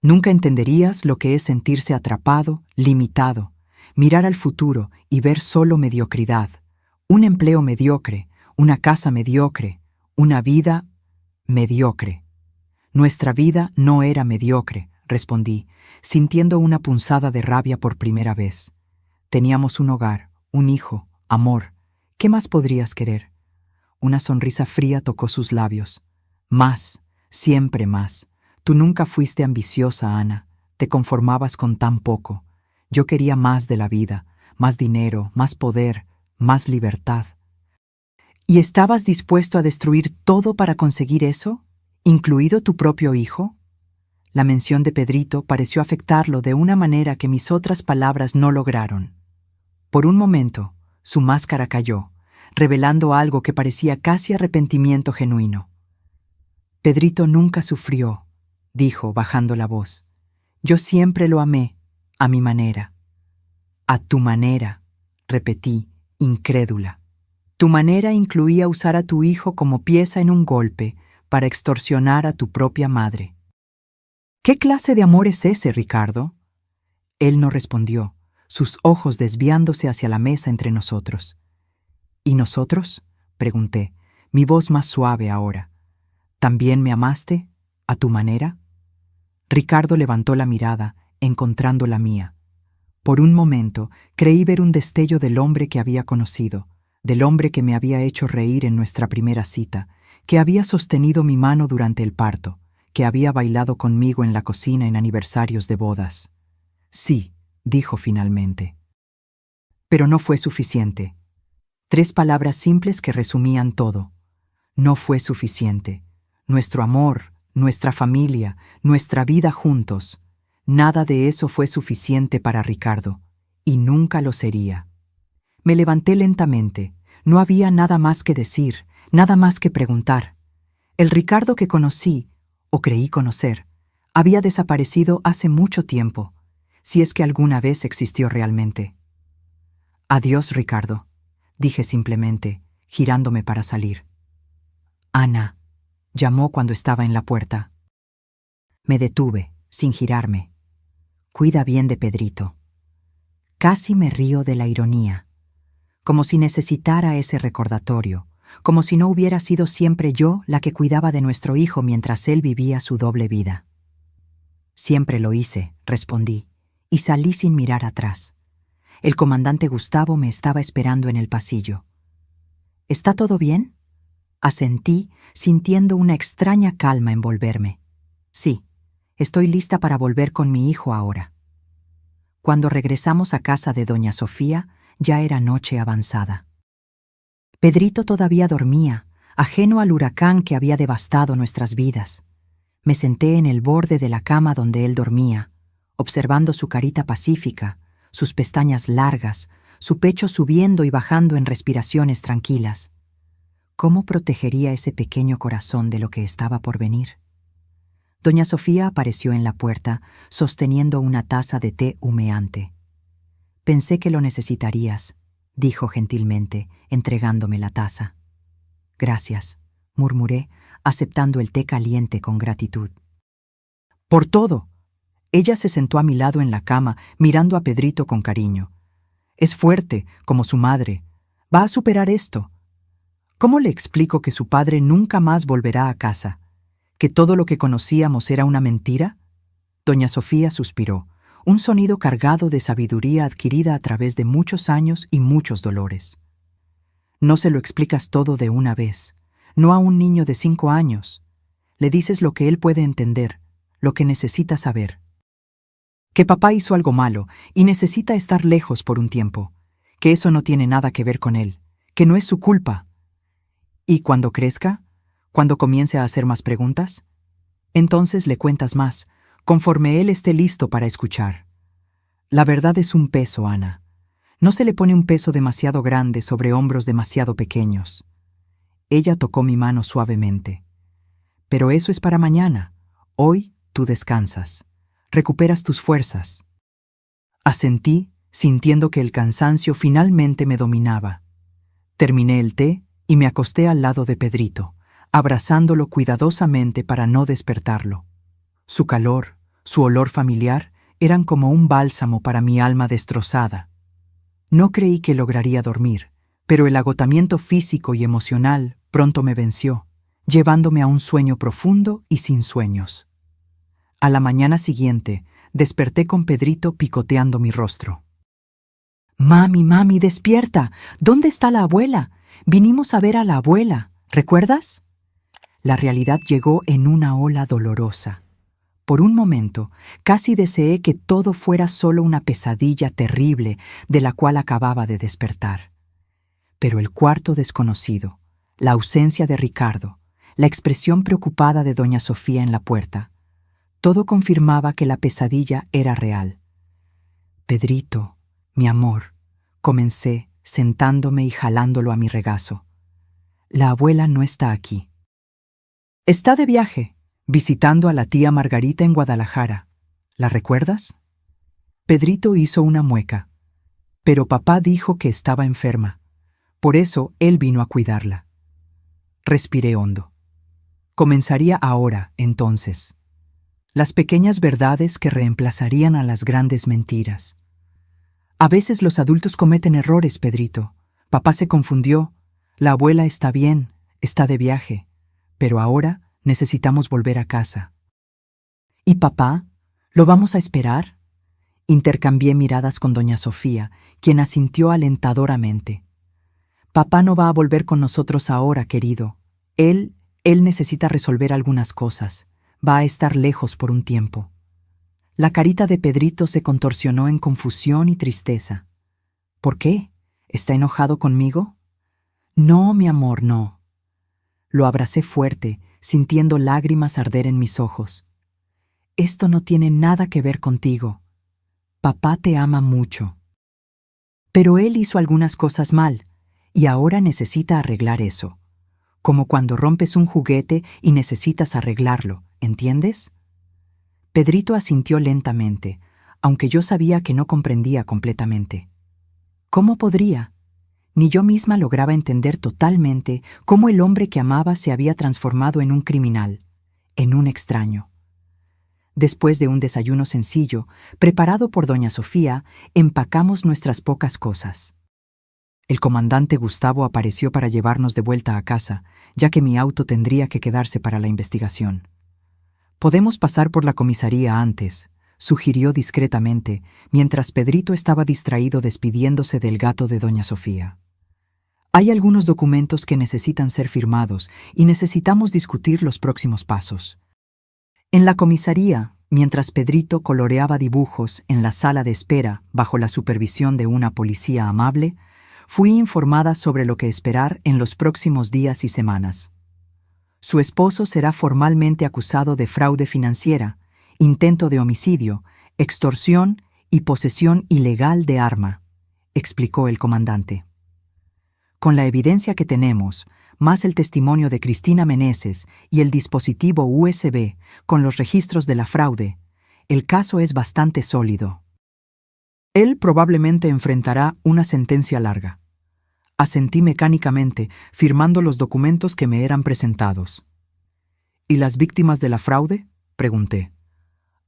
Nunca entenderías lo que es sentirse atrapado, limitado, mirar al futuro y ver solo mediocridad, un empleo mediocre, una casa mediocre, una vida mediocre. Nuestra vida no era mediocre, respondí, sintiendo una punzada de rabia por primera vez. Teníamos un hogar, un hijo, amor. ¿Qué más podrías querer? Una sonrisa fría tocó sus labios. Más, siempre más. Tú nunca fuiste ambiciosa, Ana. Te conformabas con tan poco. Yo quería más de la vida, más dinero, más poder, más libertad. ¿Y estabas dispuesto a destruir todo para conseguir eso? ¿Incluido tu propio hijo? La mención de Pedrito pareció afectarlo de una manera que mis otras palabras no lograron. Por un momento, su máscara cayó, revelando algo que parecía casi arrepentimiento genuino. Pedrito nunca sufrió, dijo, bajando la voz. Yo siempre lo amé, a mi manera. A tu manera, repetí, incrédula. Tu manera incluía usar a tu hijo como pieza en un golpe para extorsionar a tu propia madre. ¿Qué clase de amor es ese, Ricardo? Él no respondió, sus ojos desviándose hacia la mesa entre nosotros. ¿Y nosotros?, pregunté, mi voz más suave ahora. ¿También me amaste, a tu manera? Ricardo levantó la mirada, encontrando la mía. Por un momento creí ver un destello del hombre que había conocido, del hombre que me había hecho reír en nuestra primera cita, que había sostenido mi mano durante el parto, que había bailado conmigo en la cocina en aniversarios de bodas. Sí, dijo finalmente. Pero no fue suficiente. 3 palabras simples que resumían todo. No fue suficiente. Nuestro amor, nuestra familia, nuestra vida juntos, nada de eso fue suficiente para Ricardo, y nunca lo sería. Me levanté lentamente. No había nada más que decir, nada más que preguntar. El Ricardo que conocí, o creí conocer, había desaparecido hace mucho tiempo, si es que alguna vez existió realmente. Adiós, Ricardo, dije simplemente, girándome para salir. Ana, llamó cuando estaba en la puerta. Me detuve, sin girarme. Cuida bien de Pedrito. Casi me río de la ironía, como si necesitara ese recordatorio, como si no hubiera sido siempre yo la que cuidaba de nuestro hijo mientras él vivía su doble vida. Siempre lo hice, respondí, y salí sin mirar atrás. El comandante Gustavo me estaba esperando en el pasillo. ¿Está todo bien?, asentí, sintiendo una extraña calma envolverme. Sí, estoy lista para volver con mi hijo ahora. Cuando regresamos a casa de doña Sofía, ya era noche avanzada. Pedrito todavía dormía, ajeno al huracán que había devastado nuestras vidas. Me senté en el borde de la cama donde él dormía, observando su carita pacífica, sus pestañas largas, su pecho subiendo y bajando en respiraciones tranquilas. ¿Cómo protegería ese pequeño corazón de lo que estaba por venir? Doña Sofía apareció en la puerta, sosteniendo una taza de té humeante. Pensé que lo necesitarías, dijo gentilmente, entregándome la taza. Gracias, murmuré, aceptando el té caliente con gratitud. Por todo. Ella se sentó a mi lado en la cama, mirando a Pedrito con cariño. Es fuerte, como su madre. Va a superar esto. ¿Cómo le explico que su padre nunca más volverá a casa? ¿Que todo lo que conocíamos era una mentira? Doña Sofía suspiró, un sonido cargado de sabiduría adquirida a través de muchos años y muchos dolores. No se lo explicas todo de una vez, no a un niño de 5 años. Le dices lo que él puede entender, lo que necesita saber. Que papá hizo algo malo y necesita estar lejos por un tiempo, que eso no tiene nada que ver con él, que no es su culpa. Y cuando crezca, cuando comience a hacer más preguntas, entonces le cuentas más, conforme él esté listo para escuchar. La verdad es un peso, Ana. No se le pone un peso demasiado grande sobre hombros demasiado pequeños. Ella tocó mi mano suavemente. Pero eso es para mañana. Hoy tú descansas. Recuperas tus fuerzas. Asentí, sintiendo que el cansancio finalmente me dominaba. Terminé el té y me acosté al lado de Pedrito, abrazándolo cuidadosamente para no despertarlo. Su calor, su olor familiar, eran como un bálsamo para mi alma destrozada. No creí que lograría dormir, pero el agotamiento físico y emocional pronto me venció, llevándome a un sueño profundo y sin sueños. A la mañana siguiente, desperté con Pedrito picoteando mi rostro. «Mami, mami, despierta. ¿Dónde está la abuela? Vinimos a ver a la abuela. ¿Recuerdas?» La realidad llegó en una ola dolorosa. Por un momento, casi deseé que todo fuera solo una pesadilla terrible de la cual acababa de despertar. Pero el cuarto desconocido, la ausencia de Ricardo, la expresión preocupada de doña Sofía en la puerta, todo confirmaba que la pesadilla era real. «Pedrito, mi amor», comencé, sentándome y jalándolo a mi regazo. «La abuela no está aquí. Está de viaje, visitando a la tía Margarita en Guadalajara. ¿La recuerdas?» Pedrito hizo una mueca. «Pero papá dijo que estaba enferma. Por eso él vino a cuidarla». Respiré hondo. Comenzaría ahora, entonces. Las pequeñas verdades que reemplazarían a las grandes mentiras. A veces los adultos cometen errores, Pedrito. Papá se confundió. La abuela está bien, está de viaje. Pero ahora necesitamos volver a casa. ¿Y papá? ¿Lo vamos a esperar? Intercambié miradas con doña Sofía, quien asintió alentadoramente. Papá no va a volver con nosotros ahora, querido. Él necesita resolver algunas cosas. Va a estar lejos por un tiempo. La carita de Pedrito se contorsionó en confusión y tristeza. ¿Por qué? ¿Está enojado conmigo? No, mi amor, no. Lo abracé fuerte, sintiendo lágrimas arder en mis ojos. Esto no tiene nada que ver contigo. Papá te ama mucho. Pero él hizo algunas cosas mal, y ahora necesita arreglar eso. Como cuando rompes un juguete y necesitas arreglarlo, ¿entiendes? Pedrito asintió lentamente, aunque yo sabía que no comprendía completamente. ¿Cómo podría? Ni yo misma lograba entender totalmente cómo el hombre que amaba se había transformado en un criminal, en un extraño. Después de un desayuno sencillo, preparado por doña Sofía, empacamos nuestras pocas cosas. El comandante Gustavo apareció para llevarnos de vuelta a casa, ya que mi auto tendría que quedarse para la investigación. «Podemos pasar por la comisaría antes», sugirió discretamente, mientras Pedrito estaba distraído despidiéndose del gato de doña Sofía. «Hay algunos documentos que necesitan ser firmados y necesitamos discutir los próximos pasos». En la comisaría, mientras Pedrito coloreaba dibujos en la sala de espera bajo la supervisión de una policía amable, fui informada sobre lo que esperar en los próximos días y semanas. Su esposo será formalmente acusado de fraude financiera, intento de homicidio, extorsión y posesión ilegal de arma, explicó el comandante. Con la evidencia que tenemos, más el testimonio de Cristina Meneses y el dispositivo USB con los registros de la fraude, el caso es bastante sólido. Él probablemente enfrentará una sentencia larga. Asentí mecánicamente, firmando los documentos que me eran presentados. ¿Y las víctimas de la fraude?, pregunté.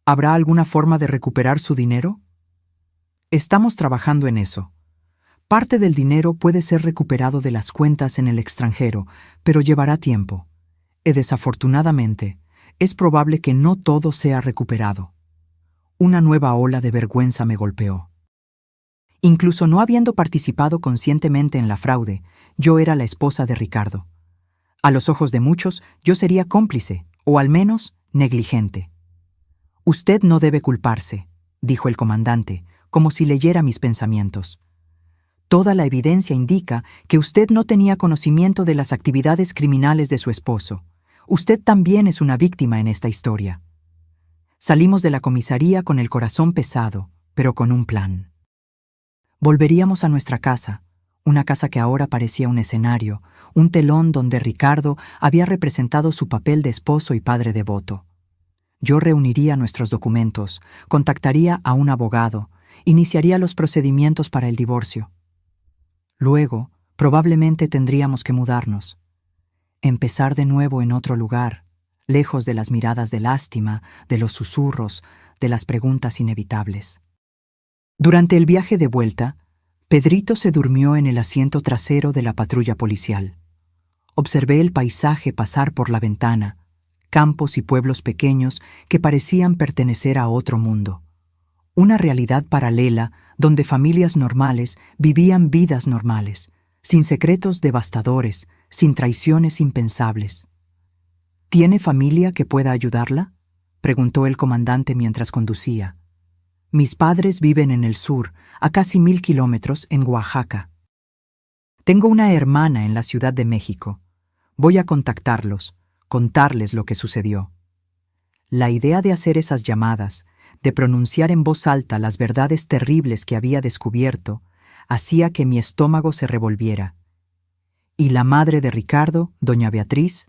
¿Habrá alguna forma de recuperar su dinero? Estamos trabajando en eso. Parte del dinero puede ser recuperado de las cuentas en el extranjero, pero llevará tiempo. Y desafortunadamente, es probable que no todo sea recuperado. Una nueva ola de vergüenza me golpeó. Incluso no habiendo participado conscientemente en la fraude, yo era la esposa de Ricardo. A los ojos de muchos, yo sería cómplice, o al menos negligente. «Usted no debe culparse», dijo el comandante, como si leyera mis pensamientos. «Toda la evidencia indica que usted no tenía conocimiento de las actividades criminales de su esposo. Usted también es una víctima en esta historia». Salimos de la comisaría con el corazón pesado, pero con un plan. Volveríamos a nuestra casa, una casa que ahora parecía un escenario, un telón donde Ricardo había representado su papel de esposo y padre devoto. Yo reuniría nuestros documentos, contactaría a un abogado, iniciaría los procedimientos para el divorcio. Luego, probablemente tendríamos que mudarnos. Empezar de nuevo en otro lugar, lejos de las miradas de lástima, de los susurros, de las preguntas inevitables. Durante el viaje de vuelta, Pedrito se durmió en el asiento trasero de la patrulla policial. Observé el paisaje pasar por la ventana, campos y pueblos pequeños que parecían pertenecer a otro mundo. Una realidad paralela donde familias normales vivían vidas normales, sin secretos devastadores, sin traiciones impensables. ¿Tiene familia que pueda ayudarla?, preguntó el comandante mientras conducía. Mis padres viven en el sur, a casi 1000 kilómetros, en Oaxaca. Tengo una hermana en la Ciudad de México. Voy a contactarlos, contarles lo que sucedió. La idea de hacer esas llamadas, de pronunciar en voz alta las verdades terribles que había descubierto, hacía que mi estómago se revolviera. ¿Y la madre de Ricardo, doña Beatriz?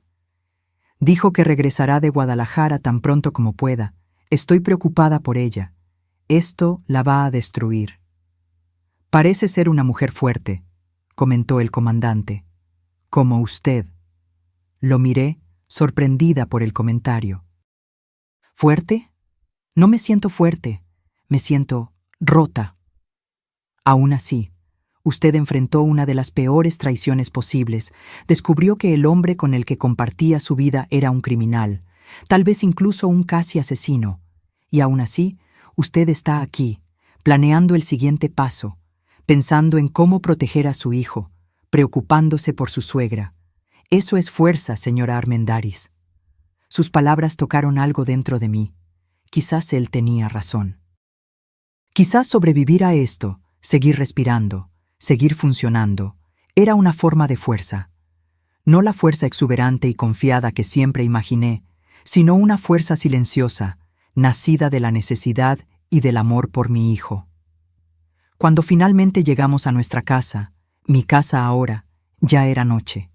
Dijo que regresará de Guadalajara tan pronto como pueda. Estoy preocupada por ella. Esto la va a destruir. Parece ser una mujer fuerte, comentó el comandante. Como usted. Lo miré, sorprendida por el comentario. ¿Fuerte? No me siento fuerte, me siento rota. Aún así, usted enfrentó una de las peores traiciones posibles, descubrió que el hombre con el que compartía su vida era un criminal, tal vez incluso un casi asesino, y aún así, usted está aquí, planeando el siguiente paso, pensando en cómo proteger a su hijo, preocupándose por su suegra. Eso es fuerza, señora Armendáriz. Sus palabras tocaron algo dentro de mí. Quizás él tenía razón. Quizás sobrevivir a esto, seguir respirando, seguir funcionando, era una forma de fuerza. No la fuerza exuberante y confiada que siempre imaginé, sino una fuerza silenciosa, nacida de la necesidad y del amor por mi hijo. Cuando finalmente llegamos a nuestra casa, mi casa ahora, ya era noche.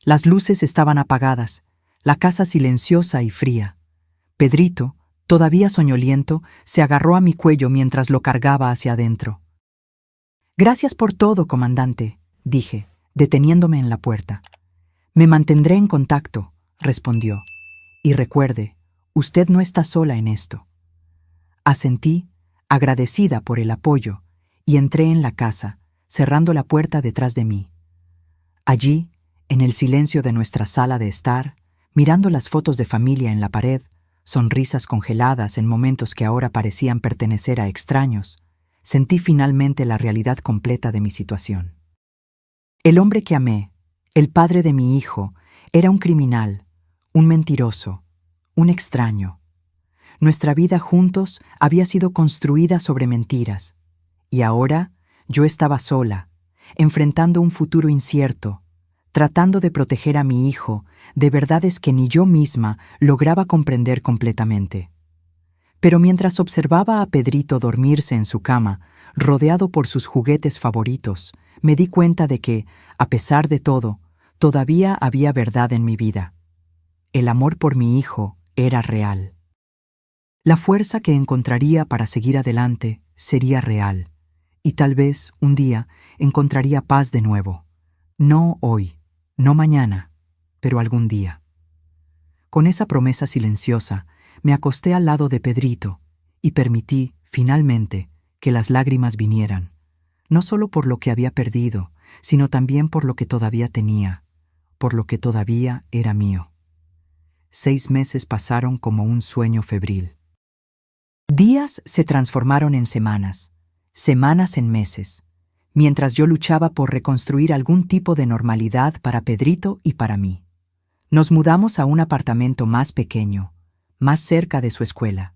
Las luces estaban apagadas, la casa silenciosa y fría. Pedrito, todavía soñoliento, se agarró a mi cuello mientras lo cargaba hacia adentro. «Gracias por todo, comandante», dije, deteniéndome en la puerta. «Me mantendré en contacto», respondió. «Y recuerde, usted no está sola en esto». Asentí, agradecida por el apoyo, y entré en la casa, cerrando la puerta detrás de mí. Allí, en el silencio de nuestra sala de estar, mirando las fotos de familia en la pared, sonrisas congeladas en momentos que ahora parecían pertenecer a extraños, sentí finalmente la realidad completa de mi situación. El hombre que amé, el padre de mi hijo, era un criminal, un mentiroso, un extraño. Nuestra vida juntos había sido construida sobre mentiras, y ahora yo estaba sola, enfrentando un futuro incierto, tratando de proteger a mi hijo de verdades que ni yo misma lograba comprender completamente. Pero mientras observaba a Pedrito dormirse en su cama, rodeado por sus juguetes favoritos, me di cuenta de que, a pesar de todo, todavía había verdad en mi vida. El amor por mi hijo era real. La fuerza que encontraría para seguir adelante sería real, y tal vez, un día, encontraría paz de nuevo. No hoy, no mañana, pero algún día. Con esa promesa silenciosa, me acosté al lado de Pedrito y permití, finalmente, que las lágrimas vinieran, no solo por lo que había perdido, sino también por lo que todavía tenía, por lo que todavía era mío. 6 meses pasaron como un sueño febril. Días se transformaron en semanas semanas en meses, mientras yo luchaba por reconstruir algún tipo de normalidad para Pedrito y para mí. Nos mudamos a un apartamento más pequeño, más cerca de su escuela.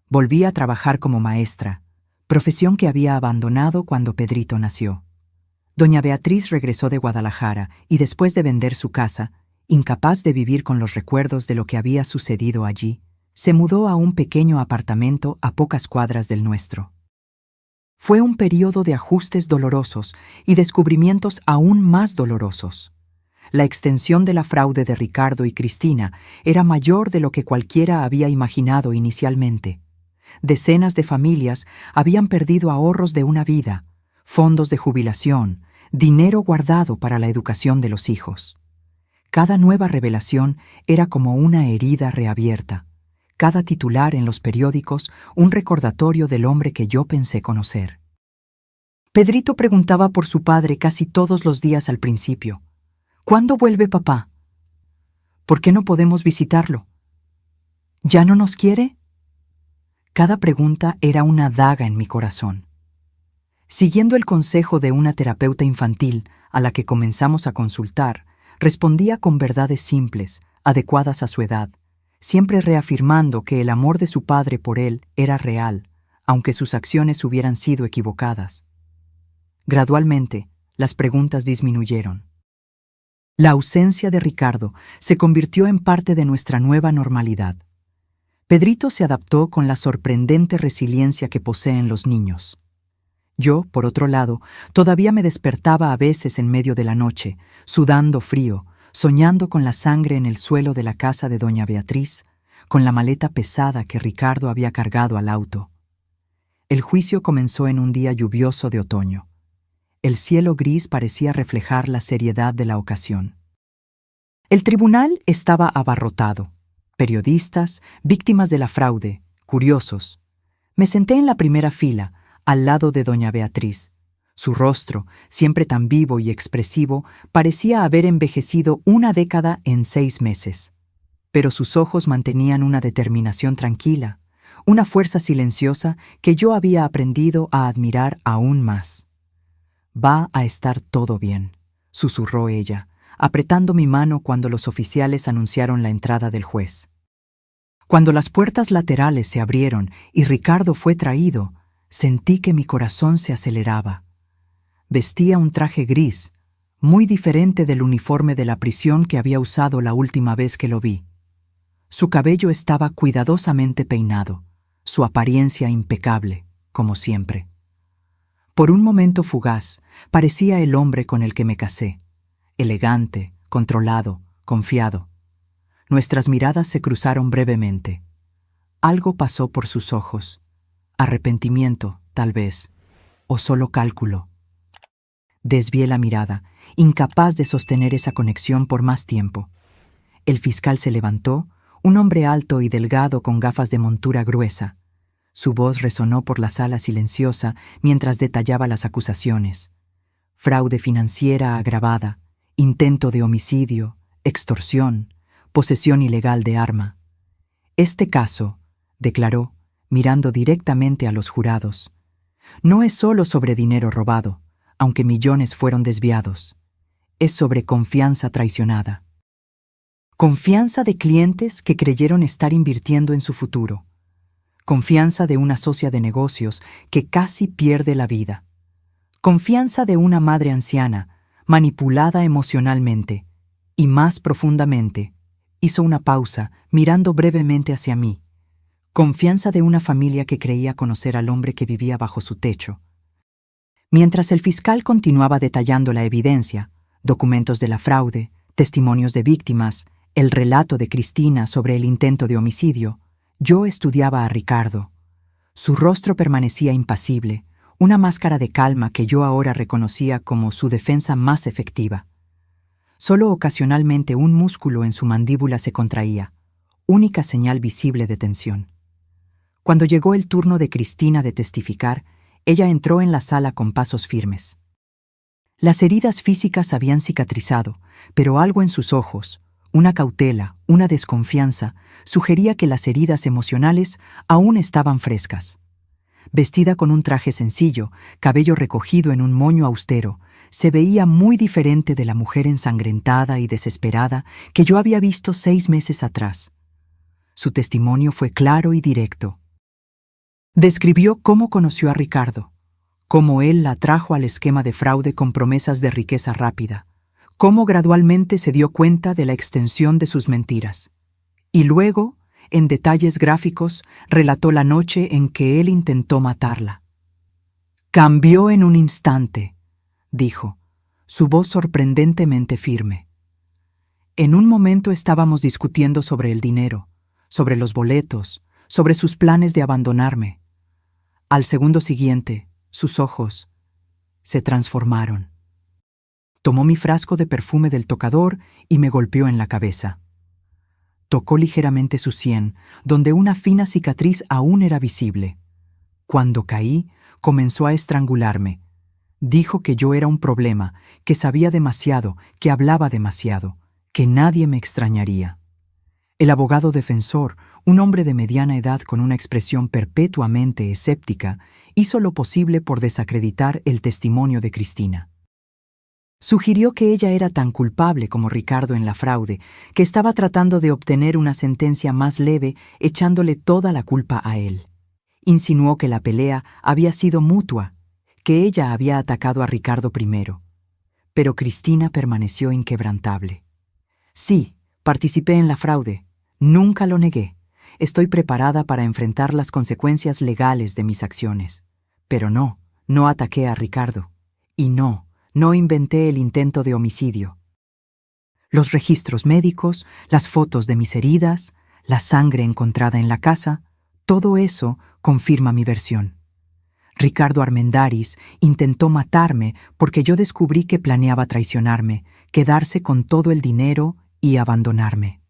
Volví a trabajar como maestra, profesión que había abandonado cuando Pedrito nació. Doña Beatriz regresó de Guadalajara y después de vender su casa, incapaz de vivir con los recuerdos de lo que había sucedido allí, se mudó a un pequeño apartamento a pocas cuadras del nuestro. Fue un período de ajustes dolorosos y descubrimientos aún más dolorosos. La extensión de la fraude de Ricardo y Cristina era mayor de lo que cualquiera había imaginado inicialmente. Decenas de familias habían perdido ahorros de una vida, fondos de jubilación, dinero guardado para la educación de los hijos. Cada nueva revelación era como una herida reabierta. Cada titular en los periódicos un recordatorio del hombre que yo pensé conocer. Pedrito preguntaba por su padre casi todos los días al principio. ¿Cuándo vuelve papá? ¿Por qué no podemos visitarlo? ¿Ya no nos quiere? Cada pregunta era una daga en mi corazón. Siguiendo el consejo de una terapeuta infantil a la que comenzamos a consultar, respondía con verdades simples, adecuadas a su edad, siempre reafirmando que el amor de su padre por él era real, aunque sus acciones hubieran sido equivocadas. Gradualmente, las preguntas disminuyeron. La ausencia de Ricardo se convirtió en parte de nuestra nueva normalidad. Pedrito se adaptó con la sorprendente resiliencia que poseen los niños. Yo, por otro lado, todavía me despertaba a veces en medio de la noche, sudando frío, soñando con la sangre en el suelo de la casa de doña Beatriz, con la maleta pesada que Ricardo había cargado al auto. El juicio comenzó en un día lluvioso de otoño. El cielo gris parecía reflejar la seriedad de la ocasión. El tribunal estaba abarrotado. Periodistas, víctimas de la fraude, curiosos. Me senté en la primera fila, al lado de doña Beatriz. Su rostro, siempre tan vivo y expresivo, parecía haber envejecido una década en 6 meses. Pero sus ojos mantenían una determinación tranquila, una fuerza silenciosa que yo había aprendido a admirar aún más. «Va a estar todo bien», susurró ella, apretando mi mano cuando los oficiales anunciaron la entrada del juez. Cuando las puertas laterales se abrieron y Ricardo fue traído, sentí que mi corazón se aceleraba. Vestía un traje gris, muy diferente del uniforme de la prisión que había usado la última vez que lo vi. Su cabello estaba cuidadosamente peinado, su apariencia impecable, como siempre. Por un momento fugaz, parecía el hombre con el que me casé, elegante, controlado, confiado. Nuestras miradas se cruzaron brevemente. Algo pasó por sus ojos. Arrepentimiento, tal vez, o solo cálculo. Desvié la mirada, incapaz de sostener esa conexión por más tiempo. El fiscal se levantó, un hombre alto y delgado con gafas de montura gruesa. Su voz resonó por la sala silenciosa mientras detallaba las acusaciones. Fraude financiera agravada, intento de homicidio, extorsión, posesión ilegal de arma. Este caso, declaró, mirando directamente a los jurados, no es solo sobre dinero robado, aunque millones fueron desviados. Es sobre confianza traicionada. Confianza de clientes que creyeron estar invirtiendo en su futuro. Confianza de una socia de negocios que casi pierde la vida. Confianza de una madre anciana, manipulada emocionalmente. Y más profundamente, hizo una pausa, mirando brevemente hacia mí. Confianza de una familia que creía conocer al hombre que vivía bajo su techo. Mientras el fiscal continuaba detallando la evidencia, documentos de la fraude, testimonios de víctimas, el relato de Cristina sobre el intento de homicidio, yo estudiaba a Ricardo. Su rostro permanecía impasible, una máscara de calma que yo ahora reconocía como su defensa más efectiva. Solo ocasionalmente un músculo en su mandíbula se contraía, única señal visible de tensión. Cuando llegó el turno de Cristina de testificar, ella entró en la sala con pasos firmes. Las heridas físicas habían cicatrizado, pero algo en sus ojos, una cautela, una desconfianza, sugería que las heridas emocionales aún estaban frescas. vestida con un traje sencillo, cabello recogido en un moño austero, se veía muy diferente de la mujer ensangrentada y desesperada que yo había visto 6 meses atrás. Su testimonio fue claro y directo. Describió cómo conoció a Ricardo, cómo él la trajo al esquema de fraude con promesas de riqueza rápida, cómo gradualmente se dio cuenta de la extensión de sus mentiras. Y luego, en detalles gráficos, relató la noche en que él intentó matarla. «Cambió en un instante», dijo, su voz sorprendentemente firme. «En un momento estábamos discutiendo sobre el dinero, sobre los boletos, sobre sus planes de abandonarme. Al segundo siguiente, sus ojos se transformaron. Tomó mi frasco de perfume del tocador y me golpeó en la cabeza. Tocó ligeramente su sien, donde una fina cicatriz aún era visible. Cuando caí, comenzó a estrangularme. Dijo que yo era un problema, que sabía demasiado, que hablaba demasiado, que nadie me extrañaría. El abogado defensor, un hombre de mediana edad con una expresión perpetuamente escéptica, hizo lo posible por desacreditar el testimonio de Cristina. Sugirió que ella era tan culpable como Ricardo en la fraude, que estaba tratando de obtener una sentencia más leve echándole toda la culpa a él. Insinuó que la pelea había sido mutua, que ella había atacado a Ricardo primero. Pero Cristina permaneció inquebrantable. «Sí, participé en la fraude. Nunca lo negué. Estoy preparada para enfrentar las consecuencias legales de mis acciones. Pero no ataqué a Ricardo. Y no inventé el intento de homicidio. Los registros médicos, las fotos de mis heridas, la sangre encontrada en la casa, todo eso confirma mi versión. Ricardo Armendáriz intentó matarme porque yo descubrí que planeaba traicionarme, quedarse con todo el dinero y abandonarme.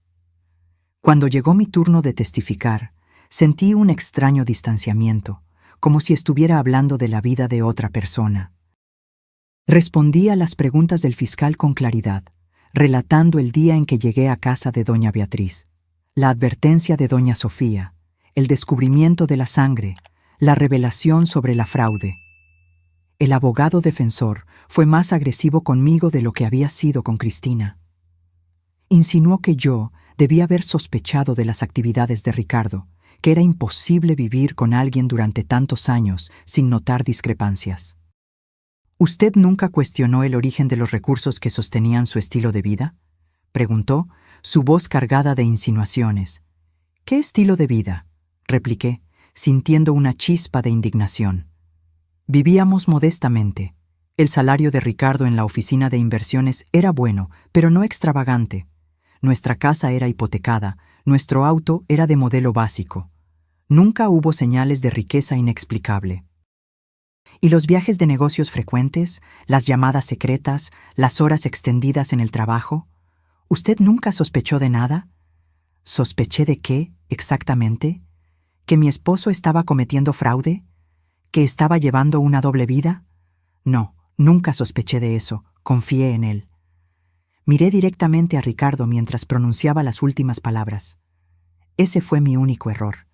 Cuando llegó mi turno de testificar, sentí un extraño distanciamiento, como si estuviera hablando de la vida de otra persona. Respondí a las preguntas del fiscal con claridad, relatando el día en que llegué a casa de doña Beatriz, la advertencia de doña Sofía, el descubrimiento de la sangre, la revelación sobre la fraude. El abogado defensor fue más agresivo conmigo de lo que había sido con Cristina. Insinuó que yo debía haber sospechado de las actividades de Ricardo, que era imposible vivir con alguien durante tantos años sin notar discrepancias. ¿Usted nunca cuestionó el origen de los recursos que sostenían su estilo de vida?, preguntó, su voz cargada de insinuaciones. «¿Qué estilo de vida?», repliqué, sintiendo una chispa de indignación. Vivíamos modestamente. El salario de Ricardo en la oficina de inversiones era bueno, pero no extravagante. Nuestra casa era hipotecada, nuestro auto era de modelo básico. Nunca hubo señales de riqueza inexplicable. ¿Y los viajes de negocios frecuentes, las llamadas secretas, las horas extendidas en el trabajo? ¿Usted nunca sospechó de nada? ¿Sospeché de qué, exactamente? ¿Que mi esposo estaba cometiendo fraude? ¿Que estaba llevando una doble vida? No, nunca sospeché de eso, confié en él. Miré directamente a Ricardo mientras pronunciaba las últimas palabras. Ese fue mi único error.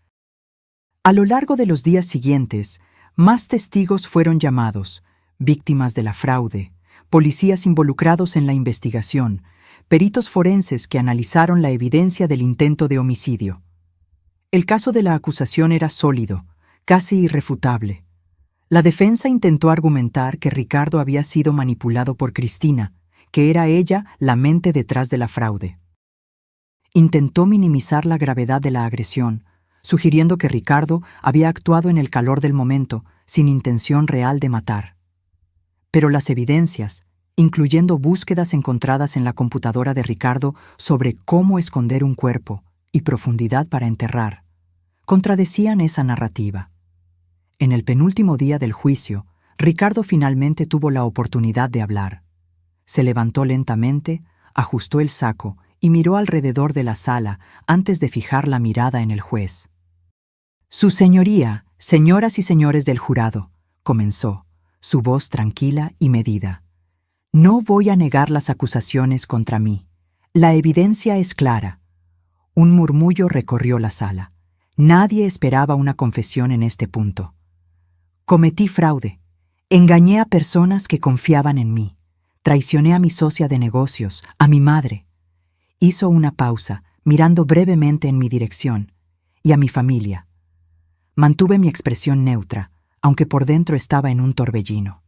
A lo largo de los días siguientes, más testigos fueron llamados, víctimas de la fraude, policías involucrados en la investigación, peritos forenses que analizaron la evidencia del intento de homicidio. El caso de la acusación era sólido, casi irrefutable. La defensa intentó argumentar que Ricardo había sido manipulado por Cristina, que era ella la mente detrás de la fraude. Intentó minimizar la gravedad de la agresión, sugiriendo que Ricardo había actuado en el calor del momento, sin intención real de matar. Pero las evidencias, incluyendo búsquedas encontradas en la computadora de Ricardo sobre cómo esconder un cuerpo y profundidad para enterrar, contradecían esa narrativa. En el penúltimo día del juicio, Ricardo finalmente tuvo la oportunidad de hablar. Se levantó lentamente, ajustó el saco y miró alrededor de la sala antes de fijar la mirada en el juez. «Su señoría, señoras y señores del jurado», comenzó, su voz tranquila y medida. «No voy a negar las acusaciones contra mí. La evidencia es clara». Un murmullo recorrió la sala. Nadie esperaba una confesión en este punto. Cometí fraude. Engañé a personas que confiaban en mí. Traicioné a mi socia de negocios, a mi madre. Hizo una pausa, mirando brevemente en mi dirección, y a mi familia. Mantuve mi expresión neutra, aunque por dentro estaba en un torbellino.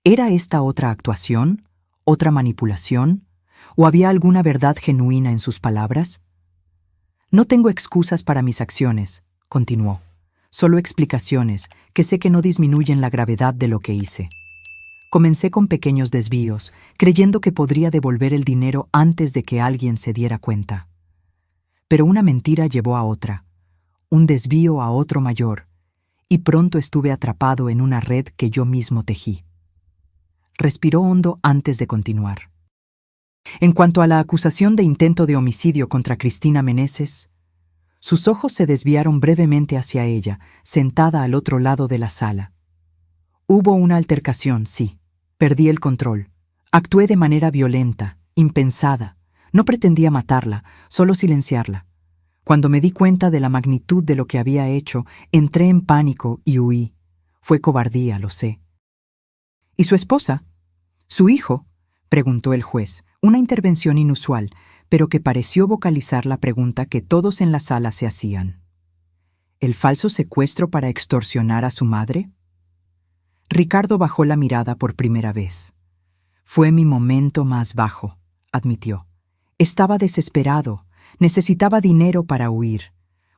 ¿Era esta otra actuación? ¿Otra manipulación? ¿O había alguna verdad genuina en sus palabras? No tengo excusas para mis acciones, continuó. Solo explicaciones que sé que no disminuyen la gravedad de lo que hice. Comencé con pequeños desvíos, creyendo que podría devolver el dinero antes de que alguien se diera cuenta. Pero una mentira llevó a otra, un desvío a otro mayor, y pronto estuve atrapado en una red que yo mismo tejí. Respiró hondo antes de continuar. En cuanto a la acusación de intento de homicidio contra Cristina Meneses, sus ojos se desviaron brevemente hacia ella, sentada al otro lado de la sala. Hubo una altercación, sí. Perdí el control. Actué de manera violenta, impensada. No pretendía matarla, solo silenciarla. Cuando me di cuenta de la magnitud de lo que había hecho, entré en pánico y huí. Fue cobardía, lo sé. ¿Y su esposa? ¿Su hijo? Preguntó el juez, una intervención inusual, pero que pareció vocalizar la pregunta que todos en la sala se hacían. ¿El falso secuestro para extorsionar a su madre? Ricardo bajó la mirada por primera vez. Fue mi momento más bajo, admitió. Estaba desesperado, necesitaba dinero para huir.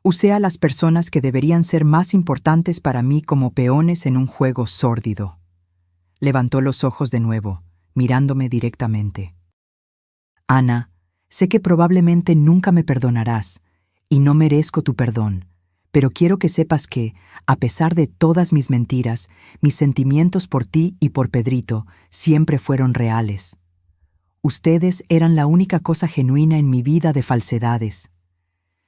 Usé a las personas que deberían ser más importantes para mí como peones en un juego sórdido. Levantó los ojos de nuevo, mirándome directamente. Ana, sé que probablemente nunca me perdonarás, y no merezco tu perdón, pero quiero que sepas que, a pesar de todas mis mentiras, mis sentimientos por ti y por Pedrito siempre fueron reales. Ustedes eran la única cosa genuina en mi vida de falsedades.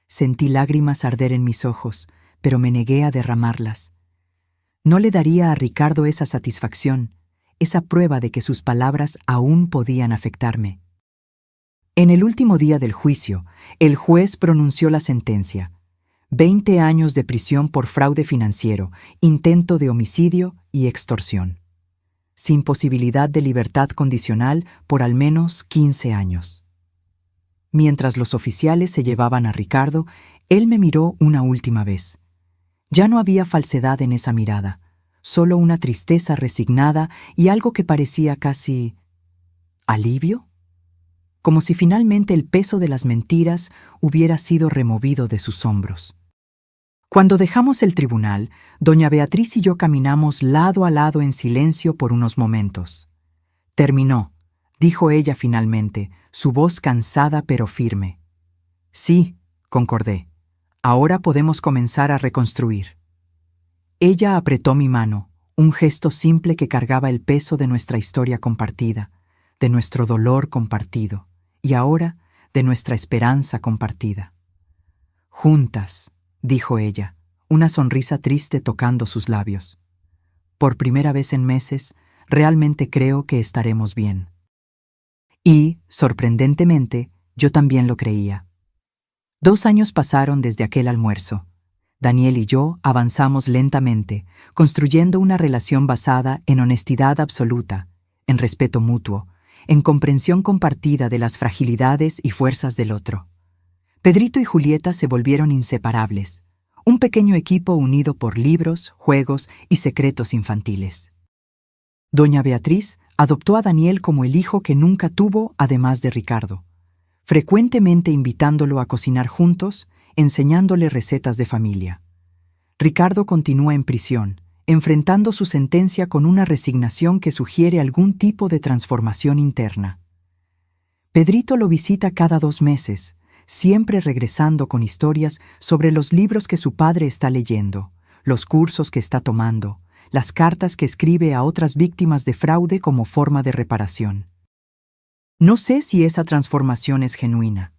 Sentí lágrimas arder en mis ojos, pero me negué a derramarlas. No le daría a Ricardo esa satisfacción, esa prueba de que sus palabras aún podían afectarme. En el último día del juicio, el juez pronunció la sentencia: 20 años de prisión por fraude financiero, intento de homicidio y extorsión, sin posibilidad de libertad condicional por al menos 15 años. Mientras los oficiales se llevaban a Ricardo, él me miró una última vez. Ya no había falsedad en esa mirada, solo una tristeza resignada y algo que parecía casi ¿alivio? Como si finalmente el peso de las mentiras hubiera sido removido de sus hombros. Cuando dejamos el tribunal, doña Beatriz y yo caminamos lado a lado en silencio por unos momentos. Terminó, dijo ella finalmente, su voz cansada pero firme. Sí, concordé. Ahora podemos comenzar a reconstruir. Ella apretó mi mano, un gesto simple que cargaba el peso de nuestra historia compartida, de nuestro dolor compartido, y ahora de nuestra esperanza compartida. Juntas, dijo ella, una sonrisa triste tocando sus labios. Por primera vez en meses, realmente creo que estaremos bien. Y, sorprendentemente, yo también lo creía. 2 años pasaron desde aquel almuerzo. Daniel y yo avanzamos lentamente, construyendo una relación basada en honestidad absoluta, en respeto mutuo, en comprensión compartida de las fragilidades y fuerzas del otro. Pedrito y Julieta se volvieron inseparables, un pequeño equipo unido por libros, juegos y secretos infantiles. Doña Beatriz adoptó a Daniel como el hijo que nunca tuvo, además de Ricardo, frecuentemente invitándolo a cocinar juntos, enseñándole recetas de familia. Ricardo continúa en prisión, enfrentando su sentencia con una resignación que sugiere algún tipo de transformación interna. Pedrito lo visita cada 2 meses, siempre regresando con historias sobre los libros que su padre está leyendo, los cursos que está tomando, las cartas que escribe a otras víctimas de fraude como forma de reparación. No sé si esa transformación es genuina,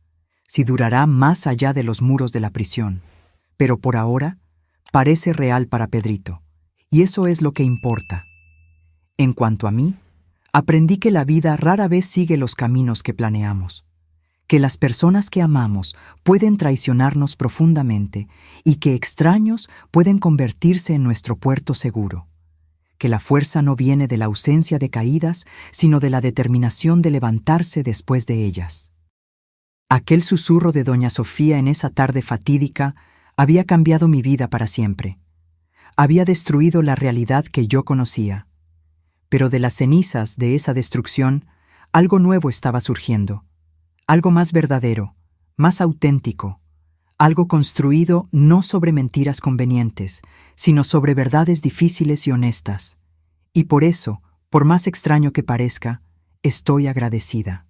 si durará más allá de los muros de la prisión, pero por ahora parece real para Pedrito, y eso es lo que importa. En cuanto a mí, aprendí que la vida rara vez sigue los caminos que planeamos, que las personas que amamos pueden traicionarnos profundamente y que extraños pueden convertirse en nuestro puerto seguro, que la fuerza no viene de la ausencia de caídas, sino de la determinación de levantarse después de ellas. Aquel susurro de doña Sofía en esa tarde fatídica había cambiado mi vida para siempre. Había destruido la realidad que yo conocía. Pero de las cenizas de esa destrucción, algo nuevo estaba surgiendo. Algo más verdadero, más auténtico, algo construido no sobre mentiras convenientes, sino sobre verdades difíciles y honestas. Y por eso, por más extraño que parezca, estoy agradecida.